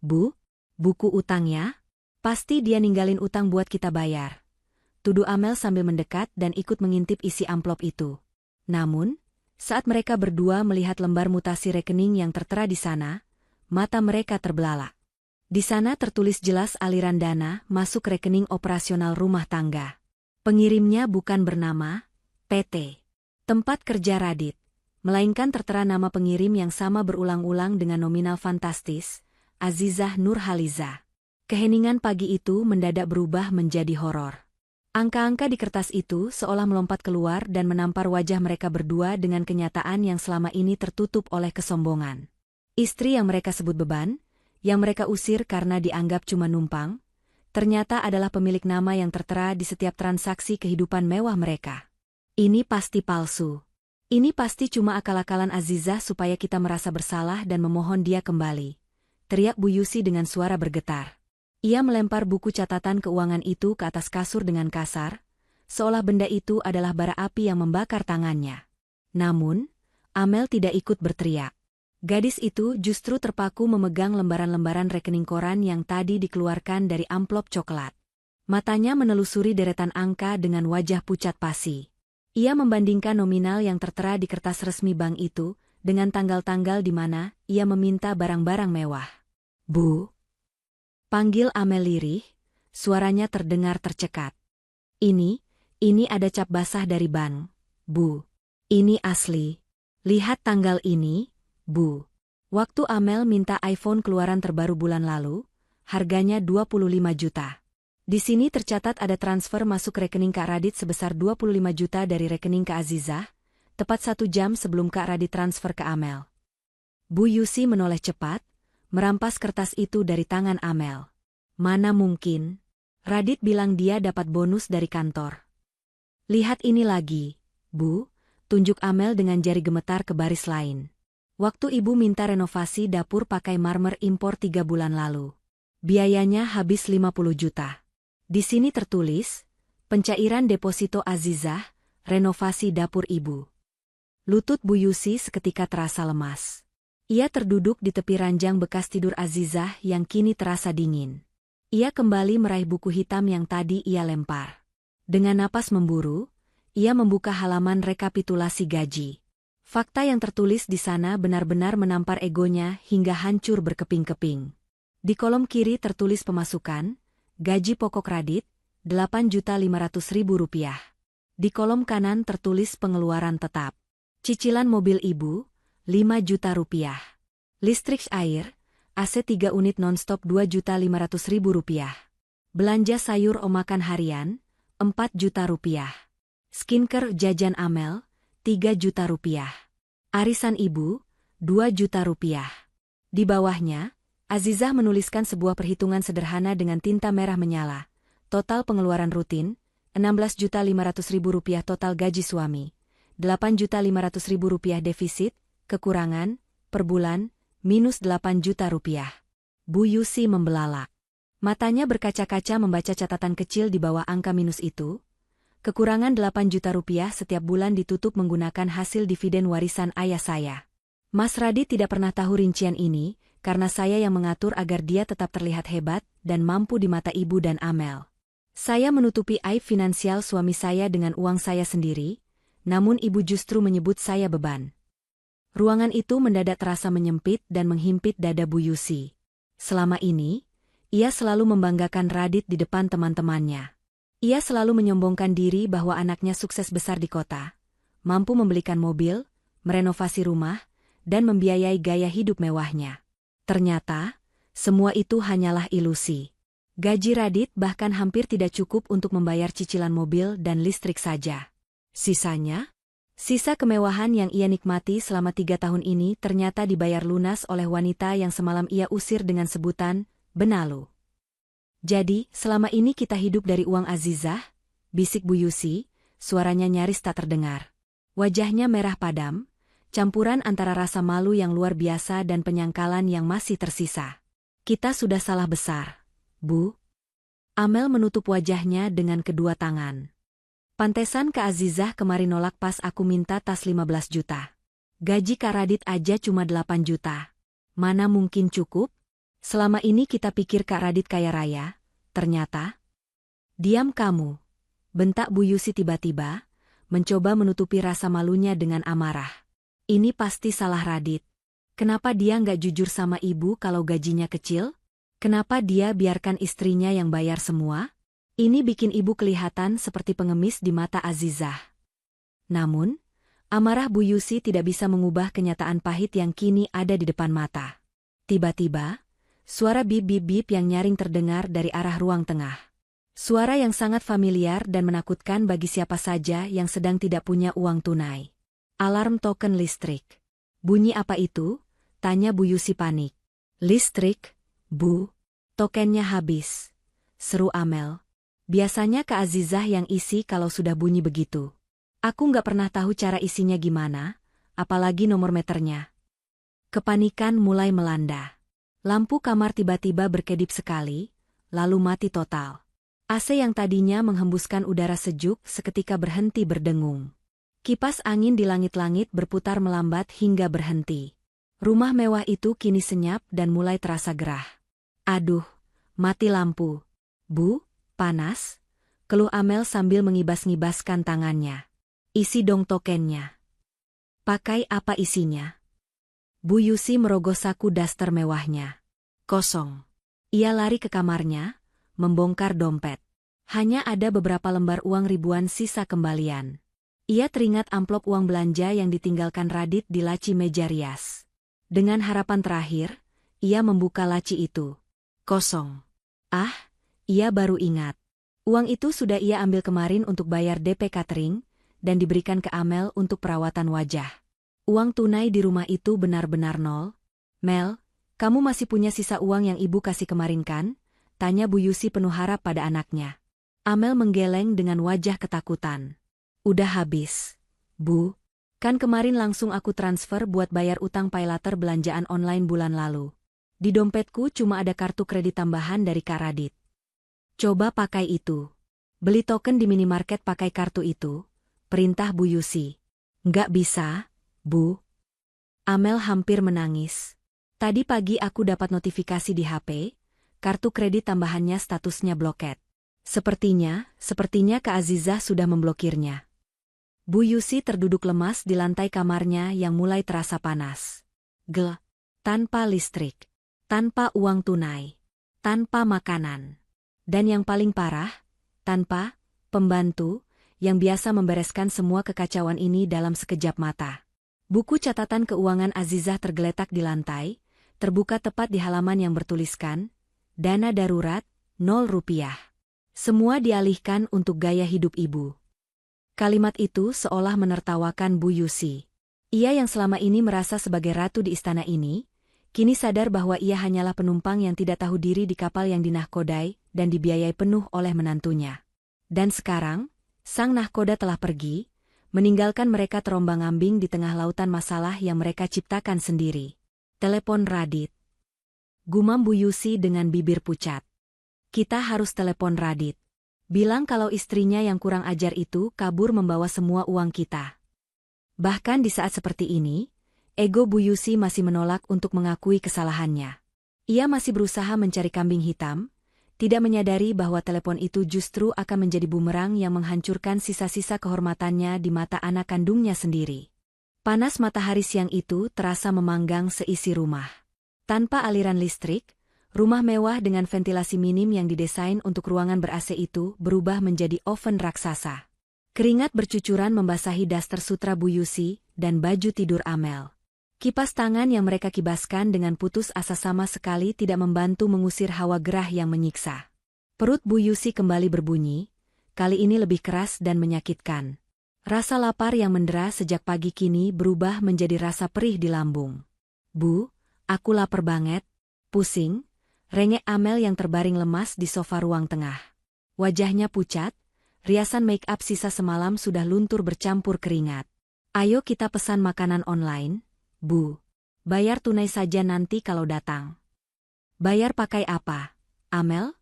Bu? Buku utangnya? Pasti dia ninggalin utang buat kita bayar. Tuduh Amel sambil mendekat dan ikut mengintip isi amplop itu. Namun, saat mereka berdua melihat lembar mutasi rekening yang tertera di sana, mata mereka terbelalak. Di sana tertulis jelas aliran dana masuk rekening operasional rumah tangga. Pengirimnya bukan bernama PT. Tempat kerja Radit, melainkan tertera nama pengirim yang sama berulang-ulang dengan nominal fantastis, Azizah Nurhaliza. Keheningan pagi itu mendadak berubah menjadi horor. Angka-angka di kertas itu seolah melompat keluar dan menampar wajah mereka berdua dengan kenyataan yang selama ini tertutup oleh kesombongan. Istri yang mereka sebut beban, yang mereka usir karena dianggap cuma numpang, ternyata adalah pemilik nama yang tertera di setiap transaksi kehidupan mewah mereka. Ini pasti palsu. Ini pasti cuma akal-akalan Azizah supaya kita merasa bersalah dan memohon dia kembali, teriak Bu Yusi dengan suara bergetar. Ia melempar buku catatan keuangan itu ke atas kasur dengan kasar, seolah benda itu adalah bara api yang membakar tangannya. Namun, Amel tidak ikut berteriak. Gadis itu justru terpaku memegang lembaran-lembaran rekening koran yang tadi dikeluarkan dari amplop coklat. Matanya menelusuri deretan angka dengan wajah pucat pasi. Ia membandingkan nominal yang tertera di kertas resmi bank itu dengan tanggal-tanggal di mana ia meminta barang-barang mewah. "Bu?" panggil Amel lirih, suaranya terdengar tercekat. Ini ada cap basah dari bank, Bu. Ini asli. Lihat tanggal ini, Bu." Waktu Amel minta iPhone keluaran terbaru bulan lalu, harganya 25 juta. Di sini tercatat ada transfer masuk rekening Kak Radit sebesar 25 juta dari rekening Kak Azizah, tepat 1 jam sebelum Kak Radit transfer ke Amel. Bu Yusi menoleh cepat, merampas kertas itu dari tangan Amel. "Mana mungkin? Radit bilang dia dapat bonus dari kantor." "Lihat ini lagi, Bu," tunjuk Amel dengan jari gemetar ke baris lain. "Waktu ibu minta renovasi dapur pakai marmer impor 3 bulan lalu. Biayanya habis 50 juta. Di sini tertulis, pencairan deposito Azizah, renovasi dapur ibu." Lutut Bu Yusi seketika terasa lemas. Ia terduduk di tepi ranjang bekas tidur Azizah yang kini terasa dingin. Ia kembali meraih buku hitam yang tadi ia lempar. Dengan napas memburu, ia membuka halaman rekapitulasi gaji. Fakta yang tertulis di sana benar-benar menampar egonya hingga hancur berkeping-keping. Di kolom kiri tertulis pemasukan, gaji pokok Radit, Rp8.500.000. Di kolom kanan tertulis pengeluaran tetap. Cicilan mobil ibu, Rp5 juta. Listrik air, AC 3 unit nonstop Rp2.500.000. Belanja sayur omakan harian, Rp4 juta. Skincare jajan Amel, Rp3 juta. Arisan ibu, Rp2 juta. Di bawahnya, Azizah menuliskan sebuah perhitungan sederhana dengan tinta merah menyala. Total pengeluaran rutin, Rp16.500.000 total gaji suami. Rp8.500.000 defisit, kekurangan, per bulan, minus Rp8 juta. Bu Yusi membelalak. Matanya berkaca-kaca membaca catatan kecil di bawah angka minus itu. Kekurangan Rp8 juta setiap bulan ditutup menggunakan hasil dividen warisan ayah saya. Mas Radit tidak pernah tahu rincian ini, karena saya yang mengatur agar dia tetap terlihat hebat dan mampu di mata ibu dan Amel. Saya menutupi aib finansial suami saya dengan uang saya sendiri, namun ibu justru menyebut saya beban. Ruangan itu mendadak terasa menyempit dan menghimpit dada Bu Yusi. Selama ini, ia selalu membanggakan Radit di depan teman-temannya. Ia selalu menyombongkan diri bahwa anaknya sukses besar di kota, mampu membelikan mobil, merenovasi rumah, dan membiayai gaya hidup mewahnya. Ternyata, semua itu hanyalah ilusi. Gaji Radit bahkan hampir tidak cukup untuk membayar cicilan mobil dan listrik saja. Sisanya? Sisa kemewahan yang ia nikmati selama 3 tahun ini ternyata dibayar lunas oleh wanita yang semalam ia usir dengan sebutan, benalu. "Jadi, selama ini kita hidup dari uang Azizah?" bisik Bu Yusi, suaranya nyaris tak terdengar. Wajahnya merah padam, campuran antara rasa malu yang luar biasa dan penyangkalan yang masih tersisa. "Kita sudah salah besar, Bu." Amel menutup wajahnya dengan kedua tangan. "Pantesan Kak Azizah kemarin nolak pas aku minta tas 15 juta. Gaji Kak Radit aja cuma 8 juta. Mana mungkin cukup? Selama ini kita pikir Kak Radit kaya raya, ternyata..." "Diam kamu," bentak Bu Yusi tiba-tiba, mencoba menutupi rasa malunya dengan amarah. "Ini pasti salah Radit. Kenapa dia nggak jujur sama ibu kalau gajinya kecil? Kenapa dia biarkan istrinya yang bayar semua? Ini bikin ibu kelihatan seperti pengemis di mata Azizah." Namun, amarah Bu Yusi tidak bisa mengubah kenyataan pahit yang kini ada di depan mata. Tiba-tiba, suara bip-bip-bip yang nyaring terdengar dari arah ruang tengah. Suara yang sangat familiar dan menakutkan bagi siapa saja yang sedang tidak punya uang tunai. Alarm token listrik. "Bunyi apa itu?" tanya Bu Yusi panik. "Listrik, Bu. Tokennya habis. seru Amel. Biasanya Kak Azizah yang isi kalau sudah bunyi begitu. Aku nggak pernah tahu cara isinya gimana, apalagi nomor meternya. Kepanikan mulai melanda. Lampu kamar tiba-tiba berkedip sekali, lalu mati total. AC yang tadinya menghembuskan udara sejuk seketika berhenti berdengung. Kipas angin di langit-langit berputar melambat hingga berhenti. Rumah mewah itu kini senyap dan mulai terasa gerah. Aduh, mati lampu. Bu, panas? Keluh Amel sambil mengibas-ngibaskan tangannya. Isi dong tokennya. Pakai apa isinya? Bu Yusi merogoh saku daster mewahnya. Kosong. Ia lari ke kamarnya, membongkar dompet. Hanya ada beberapa lembar uang ribuan sisa kembalian. Ia teringat amplop uang belanja yang ditinggalkan Radit di laci meja rias. Dengan harapan terakhir, ia membuka laci itu. Kosong. Ah, ia baru ingat. Uang itu sudah ia ambil kemarin untuk bayar DP catering, dan diberikan ke Amel untuk perawatan wajah. Uang tunai di rumah itu benar-benar nol. Mel, kamu masih punya sisa uang yang ibu kasih kemarin kan? Tanya Bu Yusi penuh harap pada anaknya. Amel menggeleng dengan wajah ketakutan. Udah habis. Bu, kan kemarin langsung aku transfer buat bayar utang paylater belanjaan online bulan lalu. Di dompetku cuma ada kartu kredit tambahan dari Kak Radit. Coba pakai itu. Beli token di minimarket pakai kartu itu, perintah Bu Yusi. Nggak bisa, Bu. Amel hampir menangis. Tadi pagi aku dapat notifikasi di HP, kartu kredit tambahannya statusnya bloket. Sepertinya Kak Azizah sudah memblokirnya. Bu Yusi terduduk lemas di lantai kamarnya yang mulai terasa panas. Tanpa listrik, tanpa uang tunai, tanpa makanan. Dan yang paling parah, tanpa pembantu yang biasa membereskan semua kekacauan ini dalam sekejap mata. Buku catatan keuangan Azizah tergeletak di lantai, terbuka tepat di halaman yang bertuliskan, dana darurat, 0 rupiah. Semua dialihkan untuk gaya hidup ibu. Kalimat itu seolah menertawakan Bu Yusi. Ia yang selama ini merasa sebagai ratu di istana ini, kini sadar bahwa ia hanyalah penumpang yang tidak tahu diri di kapal yang dinahkodai dan dibiayai penuh oleh menantunya. Dan sekarang, sang nahkoda telah pergi, meninggalkan mereka terombang-ambing di tengah lautan masalah yang mereka ciptakan sendiri. Telepon Radit. Gumam Bu Yusi dengan bibir pucat. Kita harus telepon Radit. Bilang kalau istrinya yang kurang ajar itu kabur membawa semua uang kita. Bahkan di saat seperti ini, ego Bu Yusi masih menolak untuk mengakui kesalahannya. Ia masih berusaha mencari kambing hitam, tidak menyadari bahwa telepon itu justru akan menjadi bumerang yang menghancurkan sisa-sisa kehormatannya di mata anak kandungnya sendiri. Panas matahari siang itu terasa memanggang seisi rumah. Tanpa aliran listrik, rumah mewah dengan ventilasi minim yang didesain untuk ruangan ber-AC itu berubah menjadi oven raksasa. Keringat bercucuran membasahi daster sutra Bu Yusi dan baju tidur Amel. Kipas tangan yang mereka kibaskan dengan putus asa sama sekali tidak membantu mengusir hawa gerah yang menyiksa. Perut Bu Yusi kembali berbunyi, kali ini lebih keras dan menyakitkan. Rasa lapar yang mendera sejak pagi kini berubah menjadi rasa perih di lambung. Bu, aku lapar banget. Pusing, rengek Amel yang terbaring lemas di sofa ruang tengah. Wajahnya pucat, riasan make-up sisa semalam sudah luntur bercampur keringat. Ayo kita pesan makanan online. Bu, bayar tunai saja nanti kalau datang. Bayar pakai apa, Amel?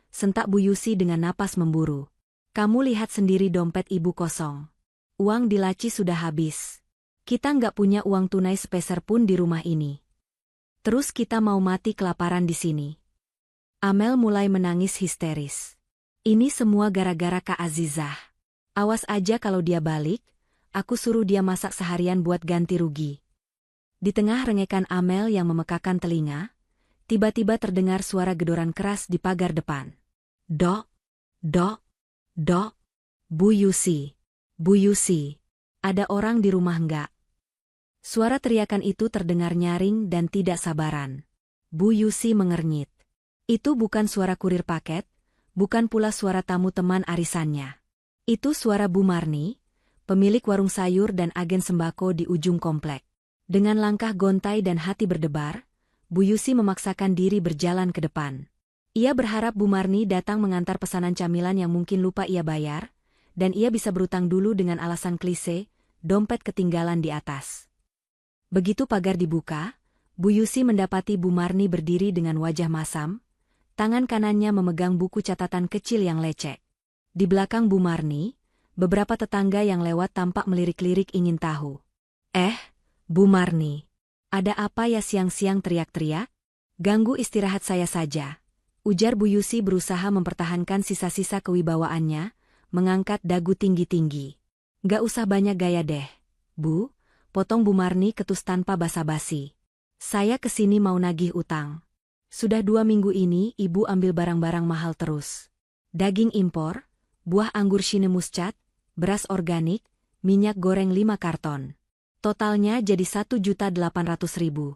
Sentak Bu Yusi dengan napas memburu. Kamu lihat sendiri dompet ibu kosong. Uang di laci sudah habis. Kita nggak punya uang tunai sepeser pun di rumah ini. Terus kita mau mati kelaparan di sini. Amel mulai menangis histeris. Ini semua gara-gara Kak Azizah. Awas aja kalau dia balik, aku suruh dia masak seharian buat ganti rugi. Di tengah rengekan Amel yang memekakan telinga, tiba-tiba terdengar suara gedoran keras di pagar depan. Dok, dok, dok, Bu Yusi, Bu Yusi, ada orang di rumah enggak? Suara teriakan itu terdengar nyaring dan tidak sabaran. Bu Yusi mengernyit. Itu bukan suara kurir paket, bukan pula suara tamu teman arisannya. Itu suara Bu Marni, pemilik warung sayur dan agen sembako di ujung komplek. Dengan langkah gontai dan hati berdebar, Bu Yusi memaksakan diri berjalan ke depan. Ia berharap Bu Marni datang mengantar pesanan camilan yang mungkin lupa ia bayar, dan ia bisa berutang dulu dengan alasan klise, dompet ketinggalan di atas. Begitu pagar dibuka, Bu Yusi mendapati Bu Marni berdiri dengan wajah masam, tangan kanannya memegang buku catatan kecil yang lecek. Di belakang Bu Marni, beberapa tetangga yang lewat tampak melirik-lirik ingin tahu. Bu Marni, ada apa ya siang-siang teriak-teriak? Ganggu istirahat saya saja. Ujar Bu Yusi berusaha mempertahankan sisa-sisa kewibawaannya, mengangkat dagu tinggi-tinggi. Gak usah banyak gaya deh, Bu, potong Bu Marni ketus tanpa basa-basi. Saya kesini mau nagih utang. Sudah 2 minggu ini ibu ambil barang-barang mahal terus. Daging impor, buah anggur Shine Muscat, beras organik, minyak goreng 5 karton. Totalnya jadi 1.800.000.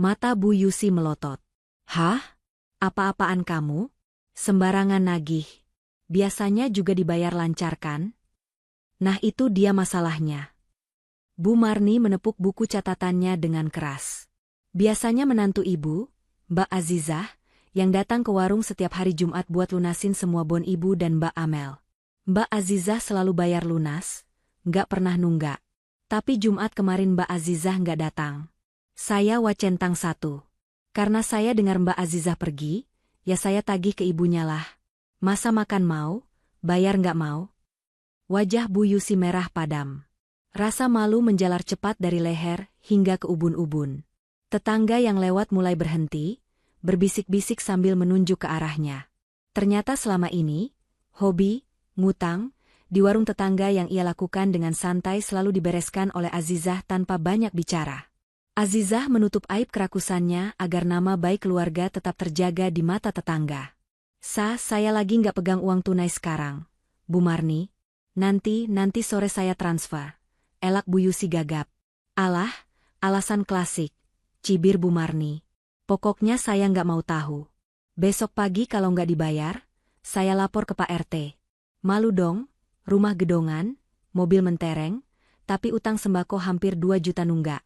Mata Bu Yusi melotot. Hah? Apa-apaan kamu? Sembarangan nagih. Biasanya juga dibayar lancar kan? Nah itu dia masalahnya. Bu Marni menepuk buku catatannya dengan keras. Biasanya menantu ibu, Mbak Azizah, yang datang ke warung setiap hari Jumat buat lunasin semua bon ibu dan Mbak Amel. Mbak Azizah selalu bayar lunas, nggak pernah nunggak. Tapi Jumat kemarin Mbak Azizah nggak datang. Saya wacentang 1. Karena saya dengar Mbak Azizah pergi, ya saya tagih ke ibunya lah. Masa makan mau, bayar nggak mau? Wajah Bu Yusi merah padam. Rasa malu menjalar cepat dari leher hingga ke ubun-ubun. Tetangga yang lewat mulai berhenti, berbisik-bisik sambil menunjuk ke arahnya. Ternyata selama ini, hobi, ngutang, di warung tetangga yang ia lakukan dengan santai selalu dibereskan oleh Azizah tanpa banyak bicara. Azizah menutup aib kerakusannya agar nama baik keluarga tetap terjaga di mata tetangga. Saya lagi nggak pegang uang tunai sekarang, Bu Marni. Nanti sore saya transfer. Elak Bu Yusi gagap. Alah, alasan klasik. Cibir Bu Marni. Pokoknya saya nggak mau tahu. Besok pagi kalau nggak dibayar, saya lapor ke Pak RT. Malu dong, rumah gedongan, mobil mentereng, tapi utang sembako hampir 2 juta nunggak.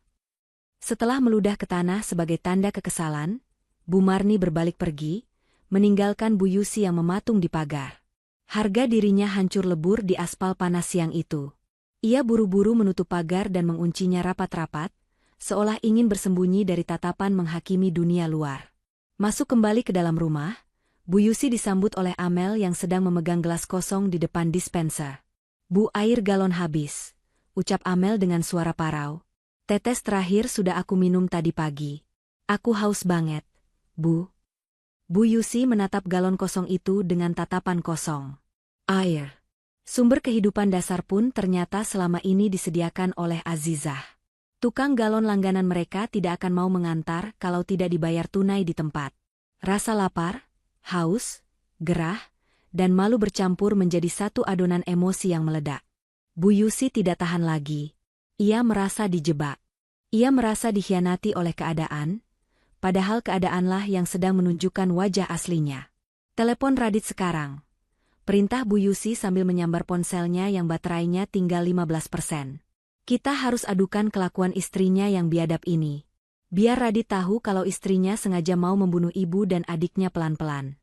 Setelah meludah ke tanah sebagai tanda kekesalan, Bu Marni berbalik pergi, meninggalkan Bu Yusi yang mematung di pagar. Harga dirinya hancur lebur di aspal panas siang itu. Ia buru-buru menutup pagar dan menguncinya rapat-rapat, seolah ingin bersembunyi dari tatapan menghakimi dunia luar. Masuk kembali ke dalam rumah, Bu Yusi disambut oleh Amel yang sedang memegang gelas kosong di depan dispenser. Bu, air galon habis, ucap Amel dengan suara parau. Tetes terakhir sudah aku minum tadi pagi. Aku haus banget, Bu. Bu Yusi menatap galon kosong itu dengan tatapan kosong. Air. Sumber kehidupan dasar pun ternyata selama ini disediakan oleh Azizah. Tukang galon langganan mereka tidak akan mau mengantar kalau tidak dibayar tunai di tempat. Rasa lapar, haus, gerah, dan malu bercampur menjadi satu adonan emosi yang meledak. Bu Yusi tidak tahan lagi. Ia merasa dijebak. Ia merasa dikhianati oleh keadaan, padahal keadaanlah yang sedang menunjukkan wajah aslinya. Telepon Radit sekarang. Perintah Bu Yusi sambil menyambar ponselnya yang baterainya tinggal 15%. Kita harus adukan kelakuan istrinya yang biadab ini. Biar Radit tahu kalau istrinya sengaja mau membunuh ibu dan adiknya pelan-pelan.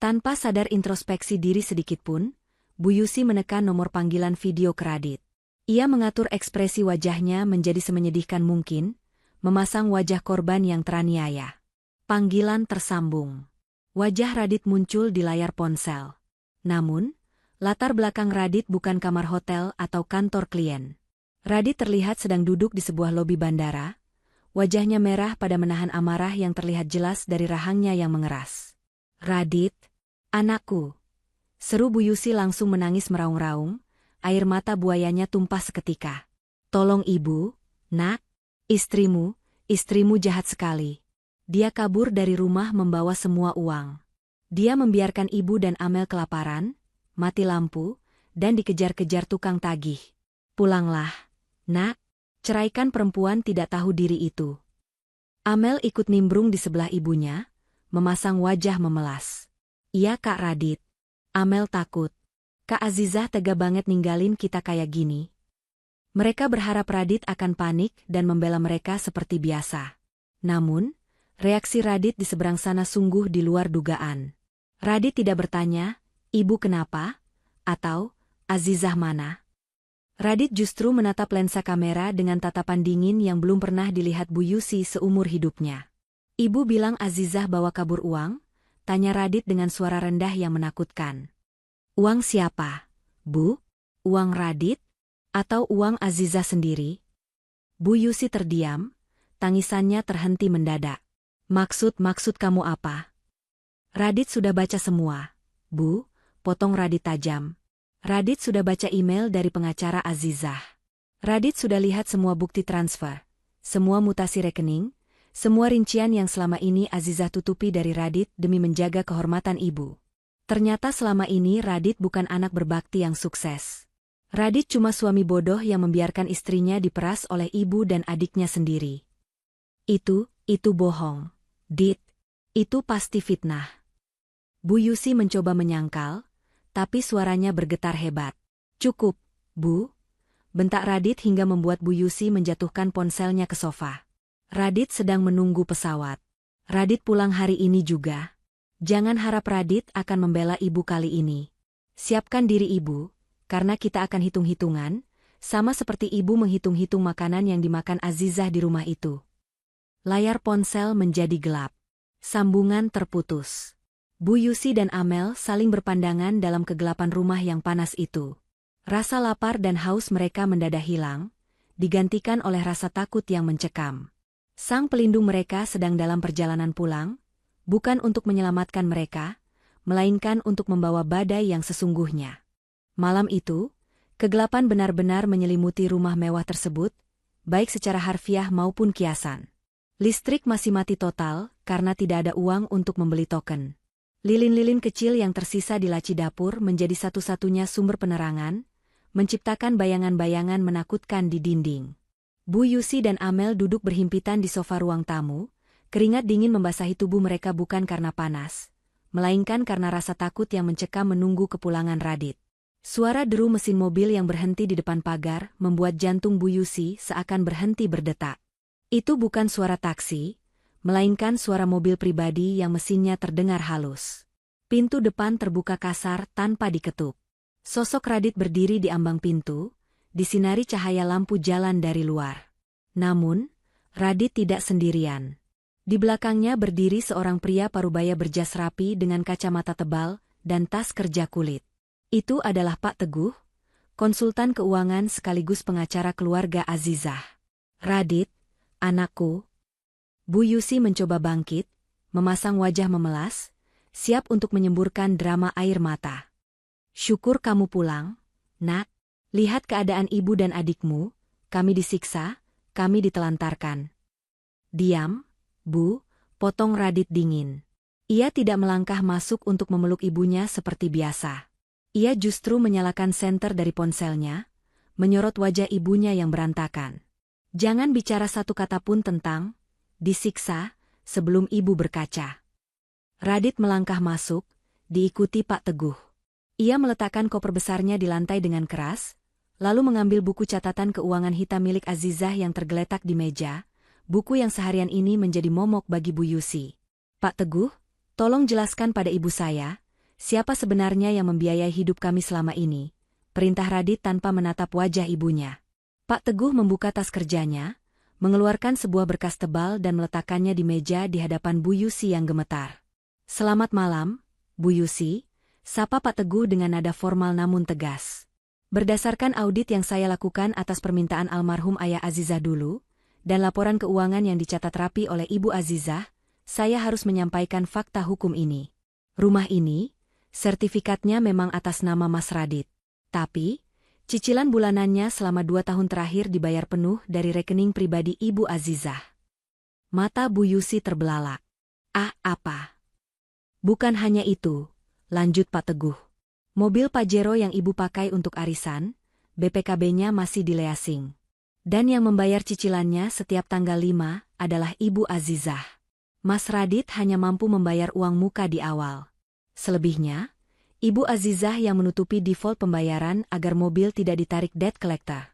Tanpa sadar introspeksi diri sedikitpun, Bu Yusi menekan nomor panggilan video ke Radit. Ia mengatur ekspresi wajahnya menjadi semenyedihkan mungkin, memasang wajah korban yang teraniaya. Panggilan tersambung. Wajah Radit muncul di layar ponsel. Namun, latar belakang Radit bukan kamar hotel atau kantor klien. Radit terlihat sedang duduk di sebuah lobi bandara, wajahnya merah pada menahan amarah yang terlihat jelas dari rahangnya yang mengeras. Radit, anakku. Seru Bu Yusi langsung menangis meraung-raung, air mata buayanya tumpah seketika. Tolong ibu, nak, istrimu jahat sekali. Dia kabur dari rumah membawa semua uang. Dia membiarkan ibu dan Amel kelaparan, mati lampu, dan dikejar-kejar tukang tagih. Pulanglah, nak, ceraikan perempuan tidak tahu diri itu. Amel ikut nimbrung di sebelah ibunya, memasang wajah memelas. Iya Kak Radit. Amel takut. Kak Azizah tega banget ninggalin kita kayak gini. Mereka berharap Radit akan panik dan membela mereka seperti biasa. Namun, Reaksi Radit di seberang sana sungguh di luar dugaan. Radit tidak bertanya, "Ibu kenapa?" atau "Azizah mana?" Radit justru menatap lensa kamera dengan tatapan dingin yang belum pernah dilihat Bu Yusi seumur hidupnya. "Ibu bilang Azizah bawa kabur uang?" tanya Radit dengan suara rendah yang menakutkan. "Uang siapa, Bu? Uang Radit? Atau uang Azizah sendiri?" Bu Yusi terdiam, tangisannya terhenti mendadak. Maksud kamu apa?" "Radit sudah baca semua, Bu," potong Radit tajam. "Radit sudah baca email dari pengacara Azizah. Radit sudah lihat semua bukti transfer, semua mutasi rekening, semua rincian yang selama ini Azizah tutupi dari Radit demi menjaga kehormatan ibu. Ternyata selama ini Radit bukan anak berbakti yang sukses. Radit cuma suami bodoh yang membiarkan istrinya diperas oleh ibu dan adiknya sendiri. Itu bohong. Dit, itu pasti fitnah." Bu Yusi mencoba menyangkal, tapi suaranya bergetar hebat. "Cukup, Bu," bentak Radit hingga membuat Bu Yusi menjatuhkan ponselnya ke sofa. "Radit sedang menunggu pesawat. Radit pulang hari ini juga. Jangan harap Radit akan membela ibu kali ini. Siapkan diri ibu, karena kita akan hitung-hitungan, sama seperti ibu menghitung-hitung makanan yang dimakan Azizah di rumah itu." Layar ponsel menjadi gelap. Sambungan terputus. Bu Yusi dan Amel saling berpandangan dalam kegelapan rumah yang panas itu. Rasa lapar dan haus mereka mendadak hilang, digantikan oleh rasa takut yang mencekam. Sang pelindung mereka sedang dalam perjalanan pulang, bukan untuk menyelamatkan mereka, melainkan untuk membawa badai yang sesungguhnya. Malam itu, kegelapan benar-benar menyelimuti rumah mewah tersebut, baik secara harfiah maupun kiasan. Listrik masih mati total karena tidak ada uang untuk membeli token. Lilin-lilin kecil yang tersisa di laci dapur menjadi satu-satunya sumber penerangan, menciptakan bayangan-bayangan menakutkan di dinding. Bu Yusi dan Amel duduk berhimpitan di sofa ruang tamu, keringat dingin membasahi tubuh mereka bukan karena panas, melainkan karena rasa takut yang mencekam menunggu kepulangan Radit. Suara deru mesin mobil yang berhenti di depan pagar membuat jantung Bu Yusi seakan berhenti berdetak. Itu bukan suara taksi, melainkan suara mobil pribadi yang mesinnya terdengar halus. Pintu depan terbuka kasar tanpa diketuk. Sosok Radit berdiri di ambang pintu, disinari cahaya lampu jalan dari luar. Namun, Radit tidak sendirian. Di belakangnya berdiri seorang pria parubaya berjas rapi dengan kacamata tebal dan tas kerja kulit. Itu adalah Pak Teguh, konsultan keuangan sekaligus pengacara keluarga Azizah. "Radit, anakku." Bu Yusi mencoba bangkit, memasang wajah memelas, siap untuk menyemburkan drama air mata. "Syukur kamu pulang, Nak. Lihat keadaan ibu dan adikmu, kami disiksa, kami ditelantarkan." "Diam, Bu," potong Radit dingin. Ia tidak melangkah masuk untuk memeluk ibunya seperti biasa. Ia justru menyalakan senter dari ponselnya, menyorot wajah ibunya yang berantakan. "Jangan bicara satu kata pun tentang disiksa sebelum ibu berkaca." Radit melangkah masuk, diikuti Pak Teguh. Ia meletakkan koper besarnya di lantai dengan keras, lalu mengambil buku catatan keuangan hitam milik Azizah yang tergeletak di meja, buku yang seharian ini menjadi momok bagi Bu Yusi. "Pak Teguh, tolong jelaskan pada ibu saya, siapa sebenarnya yang membiayai hidup kami selama ini," perintah Radit tanpa menatap wajah ibunya. Pak Teguh membuka tas kerjanya, mengeluarkan sebuah berkas tebal dan meletakkannya di meja di hadapan Bu Yusi yang gemetar. "Selamat malam, Bu Yusi," sapa Pak Teguh dengan nada formal namun tegas. "Berdasarkan audit yang saya lakukan atas permintaan almarhum ayah Azizah dulu, dan laporan keuangan yang dicatat rapi oleh Ibu Azizah, saya harus menyampaikan fakta hukum ini. Rumah ini, sertifikatnya memang atas nama Mas Radit. Tapi, cicilan bulanannya selama 2 tahun terakhir dibayar penuh dari rekening pribadi Ibu Azizah." Mata Bu Yusi terbelalak. "Ah, apa? Bukan hanya itu," lanjut Pak Teguh. "Mobil Pajero yang ibu pakai untuk arisan, BPKB-nya masih dileasing. Dan yang membayar cicilannya setiap tanggal 5 adalah Ibu Azizah. Mas Radit hanya mampu membayar uang muka di awal. Selebihnya, Ibu Azizah yang menutupi default pembayaran agar mobil tidak ditarik debt collector."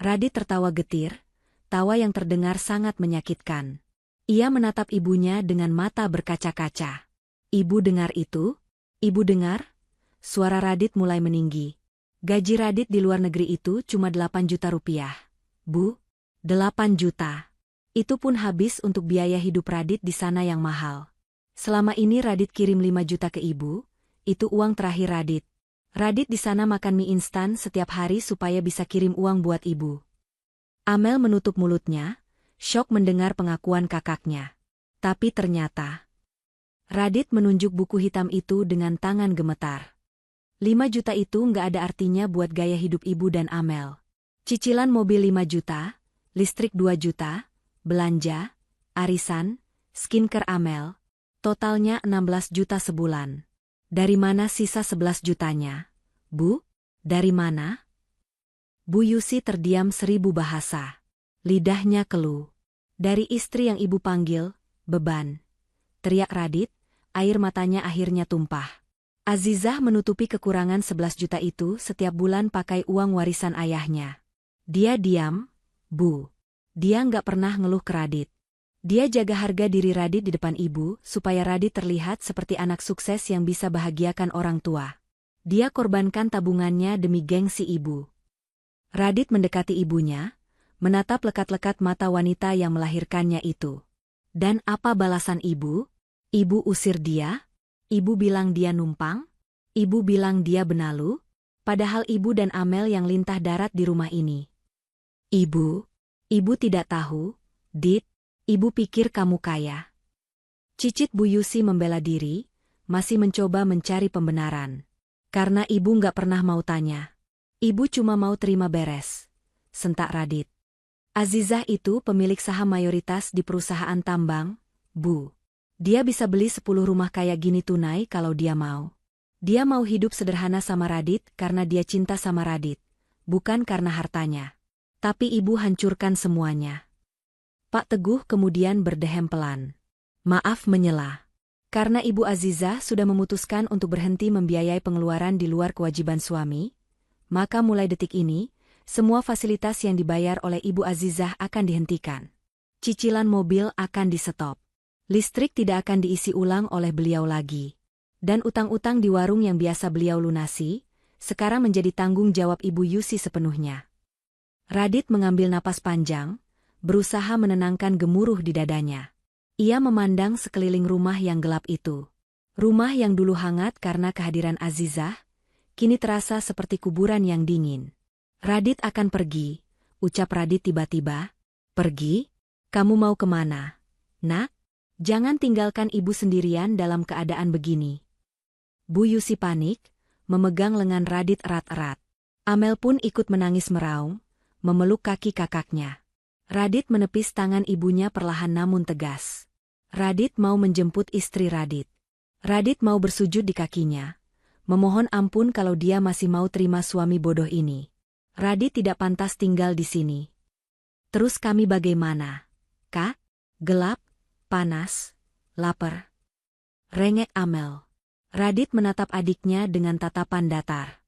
Radit tertawa getir, tawa yang terdengar sangat menyakitkan. Ia menatap ibunya dengan mata berkaca-kaca. Ibu dengar itu? Ibu dengar? Suara Radit mulai meninggi. Gaji Radit di luar negeri itu cuma 8 juta rupiah. Bu, 8 juta. Itu pun habis untuk biaya hidup Radit di sana yang mahal. Selama ini Radit kirim 5 juta ke ibu, itu uang terakhir Radit. Radit di sana makan mie instan setiap hari supaya bisa kirim uang buat ibu. Amel menutup mulutnya, syok mendengar pengakuan kakaknya. Tapi ternyata, Radit menunjuk buku hitam itu dengan tangan gemetar. 5 juta itu nggak ada artinya buat gaya hidup ibu dan Amel. Cicilan mobil 5 juta, listrik 2 juta, belanja, arisan, skincare Amel, totalnya 16 juta sebulan. Dari mana sisa 11 jutanya? Bu, dari mana? Bu Yusi terdiam 1000 bahasa. Lidahnya keluh. Dari istri yang ibu panggil, beban. Teriak Radit, air matanya akhirnya tumpah. Azizah menutupi kekurangan 11 juta itu setiap bulan pakai uang warisan ayahnya. Dia diam, Bu. Dia nggak pernah ngeluh ke Radit. Dia jaga harga diri Radit di depan ibu supaya Radit terlihat seperti anak sukses yang bisa bahagiakan orang tua. Dia korbankan tabungannya demi gengsi ibu. Radit mendekati ibunya, menatap lekat-lekat mata wanita yang melahirkannya itu. Dan apa balasan ibu? Ibu usir dia? Ibu bilang dia numpang? Ibu bilang dia benalu? Padahal ibu dan Amel yang lintah darat di rumah ini. Ibu tidak tahu, Dit, ibu pikir kamu kaya. Cicit Bu Yusi membela diri, masih mencoba mencari pembenaran. Karena ibu nggak pernah mau tanya. Ibu cuma mau terima beres. Sentak Radit. Azizah itu pemilik saham mayoritas di perusahaan tambang, Bu. Dia bisa beli 10 rumah kayak gini tunai kalau dia mau. Dia mau hidup sederhana sama Radit karena dia cinta sama Radit, bukan karena hartanya. Tapi ibu hancurkan semuanya. Pak Teguh kemudian berdehem pelan. Maaf menyela. Karena Ibu Azizah sudah memutuskan untuk berhenti membiayai pengeluaran di luar kewajiban suami, maka mulai detik ini, semua fasilitas yang dibayar oleh Ibu Azizah akan dihentikan. Cicilan mobil akan di-stop. Listrik tidak akan diisi ulang oleh beliau lagi. Dan utang-utang di warung yang biasa beliau lunasi, sekarang menjadi tanggung jawab Ibu Yusi sepenuhnya. Radit mengambil napas panjang, berusaha menenangkan gemuruh di dadanya. Ia memandang sekeliling rumah yang gelap itu. Rumah yang dulu hangat karena kehadiran Azizah, kini terasa seperti kuburan yang dingin. Radit akan pergi, ucap Radit tiba-tiba. Pergi? Kamu mau kemana? Nak, jangan tinggalkan ibu sendirian dalam keadaan begini. Bu Yusi panik, memegang lengan Radit erat-erat. Amel pun ikut menangis meraung, memeluk kaki kakaknya. Radit menepis tangan ibunya perlahan namun tegas. Radit mau menjemput istri Radit. Radit mau bersujud di kakinya, memohon ampun kalau dia masih mau terima suami bodoh ini. Radit tidak pantas tinggal di sini. Terus kami bagaimana? Kak? Gelap? Panas? Lapar? Rengek Amel. Radit menatap adiknya dengan tatapan datar.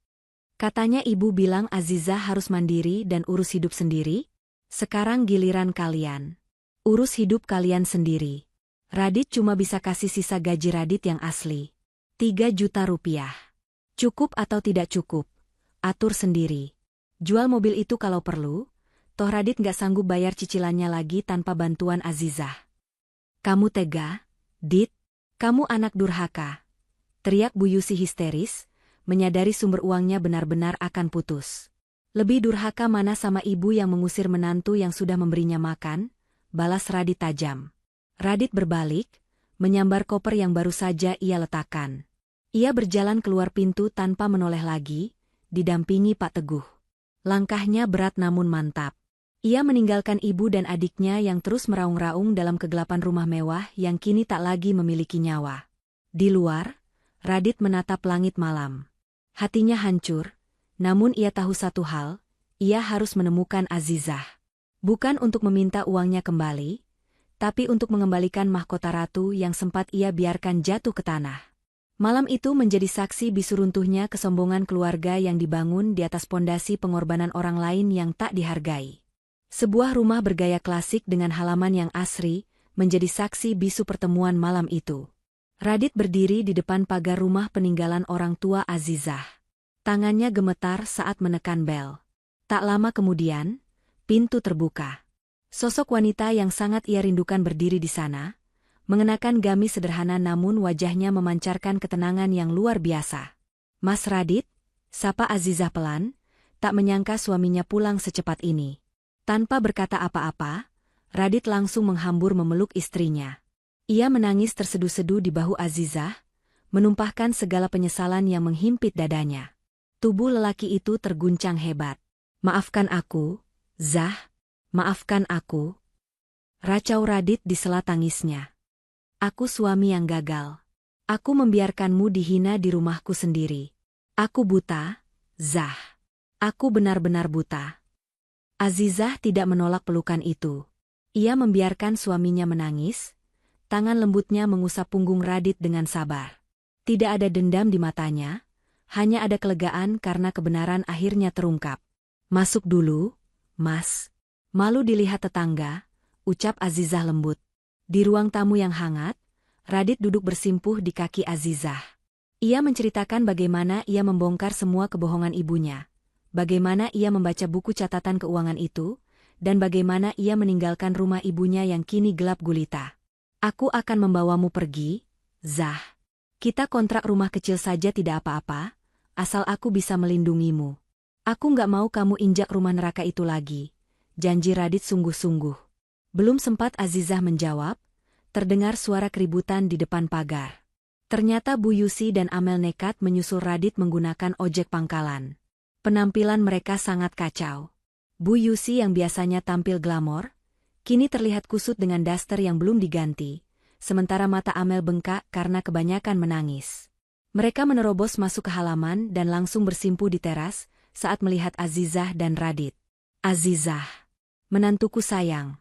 Katanya ibu bilang Azizah harus mandiri dan urus hidup sendiri? Sekarang giliran kalian. Urus hidup kalian sendiri. Radit cuma bisa kasih sisa gaji Radit yang asli. 3 juta rupiah. Cukup atau tidak cukup? Atur sendiri. Jual mobil itu kalau perlu, toh Radit nggak sanggup bayar cicilannya lagi tanpa bantuan Azizah. Kamu tega, Dit? Kamu anak durhaka. Teriak Bu Yusi histeris, menyadari sumber uangnya benar-benar akan putus. Lebih durhaka mana sama ibu yang mengusir menantu yang sudah memberinya makan? Balas Radit tajam. Radit berbalik, menyambar koper yang baru saja ia letakkan. Ia berjalan keluar pintu tanpa menoleh lagi, didampingi Pak Teguh. Langkahnya berat namun mantap. Ia meninggalkan ibu dan adiknya yang terus meraung-raung dalam kegelapan rumah mewah yang kini tak lagi memiliki nyawa. Di luar, Radit menatap langit malam. Hatinya hancur, namun ia tahu satu hal, ia harus menemukan Azizah. Bukan untuk meminta uangnya kembali, tapi untuk mengembalikan mahkota ratu yang sempat ia biarkan jatuh ke tanah. Malam itu menjadi saksi bisu runtuhnya kesombongan keluarga yang dibangun di atas pondasi pengorbanan orang lain yang tak dihargai. Sebuah rumah bergaya klasik dengan halaman yang asri, menjadi saksi bisu pertemuan malam itu. Radit berdiri di depan pagar rumah peninggalan orang tua Azizah. Tangannya gemetar saat menekan bel. Tak lama kemudian, pintu terbuka. Sosok wanita yang sangat ia rindukan berdiri di sana, mengenakan gamis sederhana namun wajahnya memancarkan ketenangan yang luar biasa. "Mas Radit," sapa Azizah pelan, tak menyangka suaminya pulang secepat ini. Tanpa berkata apa-apa, Radit langsung menghambur memeluk istrinya. Ia menangis terseduh-seduh di bahu Azizah, menumpahkan segala penyesalan yang menghimpit dadanya. Tubuh lelaki itu terguncang hebat. "Maafkan aku, Zah, maafkan aku." Racau Radit di sela tangisnya. "Aku suami yang gagal. Aku membiarkanmu dihina di rumahku sendiri. Aku buta, Zah. Aku benar-benar buta." Azizah tidak menolak pelukan itu. Ia membiarkan suaminya menangis, tangan lembutnya mengusap punggung Radit dengan sabar. Tidak ada dendam di matanya, hanya ada kelegaan karena kebenaran akhirnya terungkap. "Masuk dulu, Mas." Malu dilihat tetangga, ucap Azizah lembut. Di ruang tamu yang hangat, Radit duduk bersimpuh di kaki Azizah. Ia menceritakan bagaimana ia membongkar semua kebohongan ibunya, bagaimana ia membaca buku catatan keuangan itu, dan bagaimana ia meninggalkan rumah ibunya yang kini gelap gulita. "Aku akan membawamu pergi, Zah. Kita kontrak rumah kecil saja tidak apa-apa, asal aku bisa melindungimu. Aku nggak mau kamu injak rumah neraka itu lagi," janji Radit sungguh-sungguh. Belum sempat Azizah menjawab, terdengar suara keributan di depan pagar. Ternyata Bu Yusi dan Amel nekat menyusul Radit menggunakan ojek pangkalan. Penampilan mereka sangat kacau. Bu Yusi yang biasanya tampil glamor, kini terlihat kusut dengan daster yang belum diganti, sementara mata Amel bengkak karena kebanyakan menangis. Mereka menerobos masuk ke halaman dan langsung bersimpuh di teras saat melihat Azizah dan Radit. "Azizah, menantuku sayang,"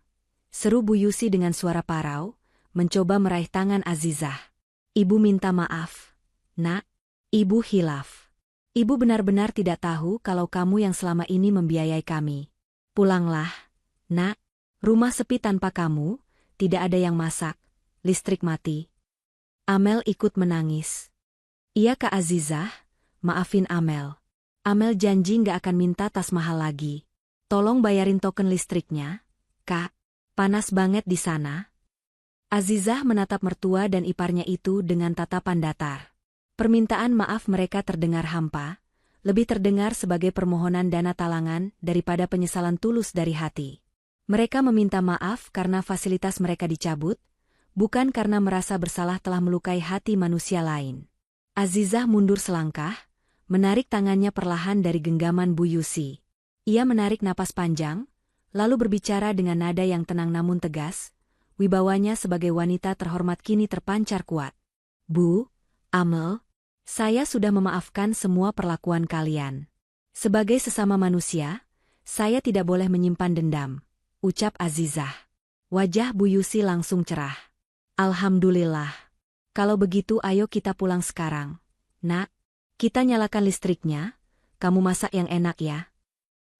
seru Bu Yusi dengan suara parau, mencoba meraih tangan Azizah. "Ibu minta maaf, Nak. Ibu hilaf. Ibu benar-benar tidak tahu kalau kamu yang selama ini membiayai kami. Pulanglah, Nak. Rumah sepi tanpa kamu, tidak ada yang masak, listrik mati." Amel ikut menangis. "Iya Kak Azizah, maafin Amel. Amel janji nggak akan minta tas mahal lagi. Tolong bayarin token listriknya, Kak. Panas banget di sana." Azizah menatap mertua dan iparnya itu dengan tatapan datar. Permintaan maaf mereka terdengar hampa, lebih terdengar sebagai permohonan dana talangan daripada penyesalan tulus dari hati. Mereka meminta maaf karena fasilitas mereka dicabut, bukan karena merasa bersalah telah melukai hati manusia lain. Azizah mundur selangkah, menarik tangannya perlahan dari genggaman Bu Yusi. Ia menarik napas panjang, lalu berbicara dengan nada yang tenang namun tegas, wibawanya sebagai wanita terhormat kini terpancar kuat. "Bu, Amel, saya sudah memaafkan semua perlakuan kalian. Sebagai sesama manusia, saya tidak boleh menyimpan dendam," ucap Azizah. Wajah Bu Yusi langsung cerah. "Alhamdulillah. Kalau begitu ayo kita pulang sekarang. Nak, kita nyalakan listriknya, kamu masak yang enak ya."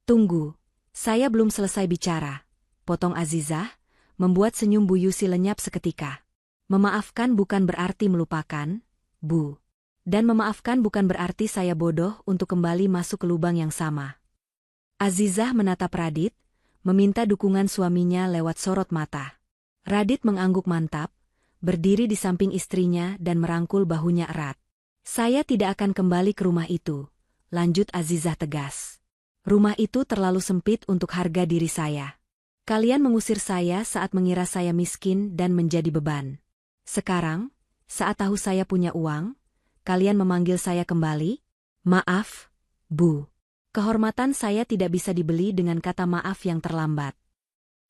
"Tunggu, saya belum selesai bicara," potong Azizah, membuat senyum Bu Yusi lenyap seketika. "Memaafkan bukan berarti melupakan, Bu. Dan memaafkan bukan berarti saya bodoh untuk kembali masuk ke lubang yang sama." Azizah menatap Radit, meminta dukungan suaminya lewat sorot mata. Radit mengangguk mantap, berdiri di samping istrinya dan merangkul bahunya erat. "Saya tidak akan kembali ke rumah itu," lanjut Azizah tegas. "Rumah itu terlalu sempit untuk harga diri saya. Kalian mengusir saya saat mengira saya miskin dan menjadi beban. Sekarang, saat tahu saya punya uang, kalian memanggil saya kembali? Maaf, Bu. Kehormatan saya tidak bisa dibeli dengan kata maaf yang terlambat."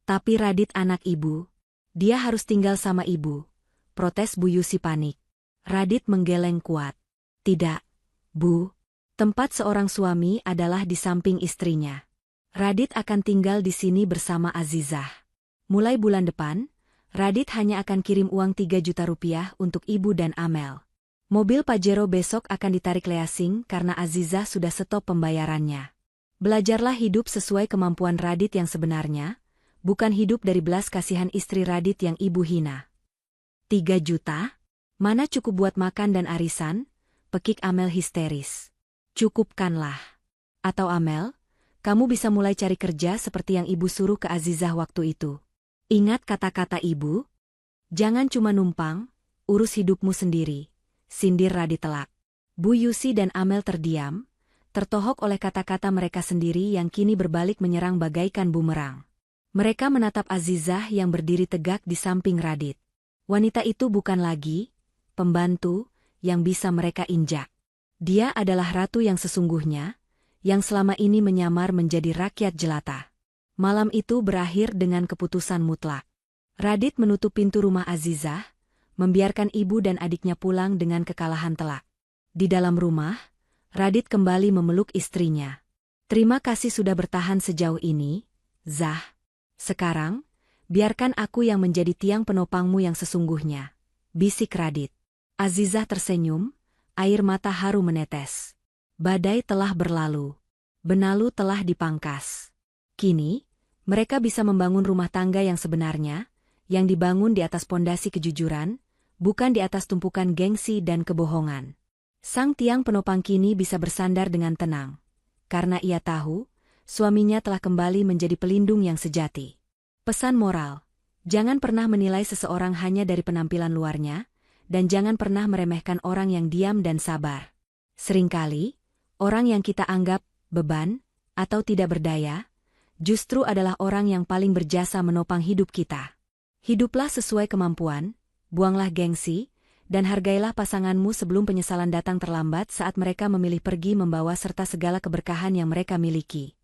"Tapi Radit anak ibu. Dia harus tinggal sama ibu," protes Bu Yusi panik. Radit menggeleng kuat. "Tidak, Bu. Tempat seorang suami adalah di samping istrinya. Radit akan tinggal di sini bersama Azizah. Mulai bulan depan, Radit hanya akan kirim uang 3 juta rupiah untuk ibu dan Amel. Mobil Pajero besok akan ditarik leasing karena Azizah sudah stop pembayarannya. Belajarlah hidup sesuai kemampuan Radit yang sebenarnya, bukan hidup dari belas kasihan istri Radit yang ibu hina. 3 juta? Mana cukup buat makan dan arisan? Pekik Amel histeris. Cukupkanlah. Atau Amel, kamu bisa mulai cari kerja seperti yang ibu suruh ke Azizah waktu itu. Ingat kata-kata ibu? Jangan cuma numpang, urus hidupmu sendiri, sindir Radit telak. Bu Yusi dan Amel terdiam, tertohok oleh kata-kata mereka sendiri yang kini berbalik menyerang bagaikan bumerang. Mereka menatap Azizah yang berdiri tegak di samping Radit. Wanita itu bukan lagi pembantu yang bisa mereka injak. Dia adalah ratu yang sesungguhnya, yang selama ini menyamar menjadi rakyat jelata. Malam itu berakhir dengan keputusan mutlak. Radit menutup pintu rumah Azizah, membiarkan ibu dan adiknya pulang dengan kekalahan telak. Di dalam rumah, Radit kembali memeluk istrinya. Terima kasih sudah bertahan sejauh ini, Zah. Sekarang, biarkan aku yang menjadi tiang penopangmu yang sesungguhnya, bisik Radit. Azizah tersenyum, air mata haru menetes. Badai telah berlalu. Benalu telah dipangkas. Kini, mereka bisa membangun rumah tangga yang sebenarnya, yang dibangun di atas pondasi kejujuran, bukan di atas tumpukan gengsi dan kebohongan. Sang tiang penopang kini bisa bersandar dengan tenang, karena ia tahu, suaminya telah kembali menjadi pelindung yang sejati. Pesan moral, jangan pernah menilai seseorang hanya dari penampilan luarnya, dan jangan pernah meremehkan orang yang diam dan sabar. Seringkali, orang yang kita anggap beban atau tidak berdaya, justru adalah orang yang paling berjasa menopang hidup kita. Hiduplah sesuai kemampuan, buanglah gengsi, dan hargailah pasanganmu sebelum penyesalan datang terlambat saat mereka memilih pergi membawa serta segala keberkahan yang mereka miliki.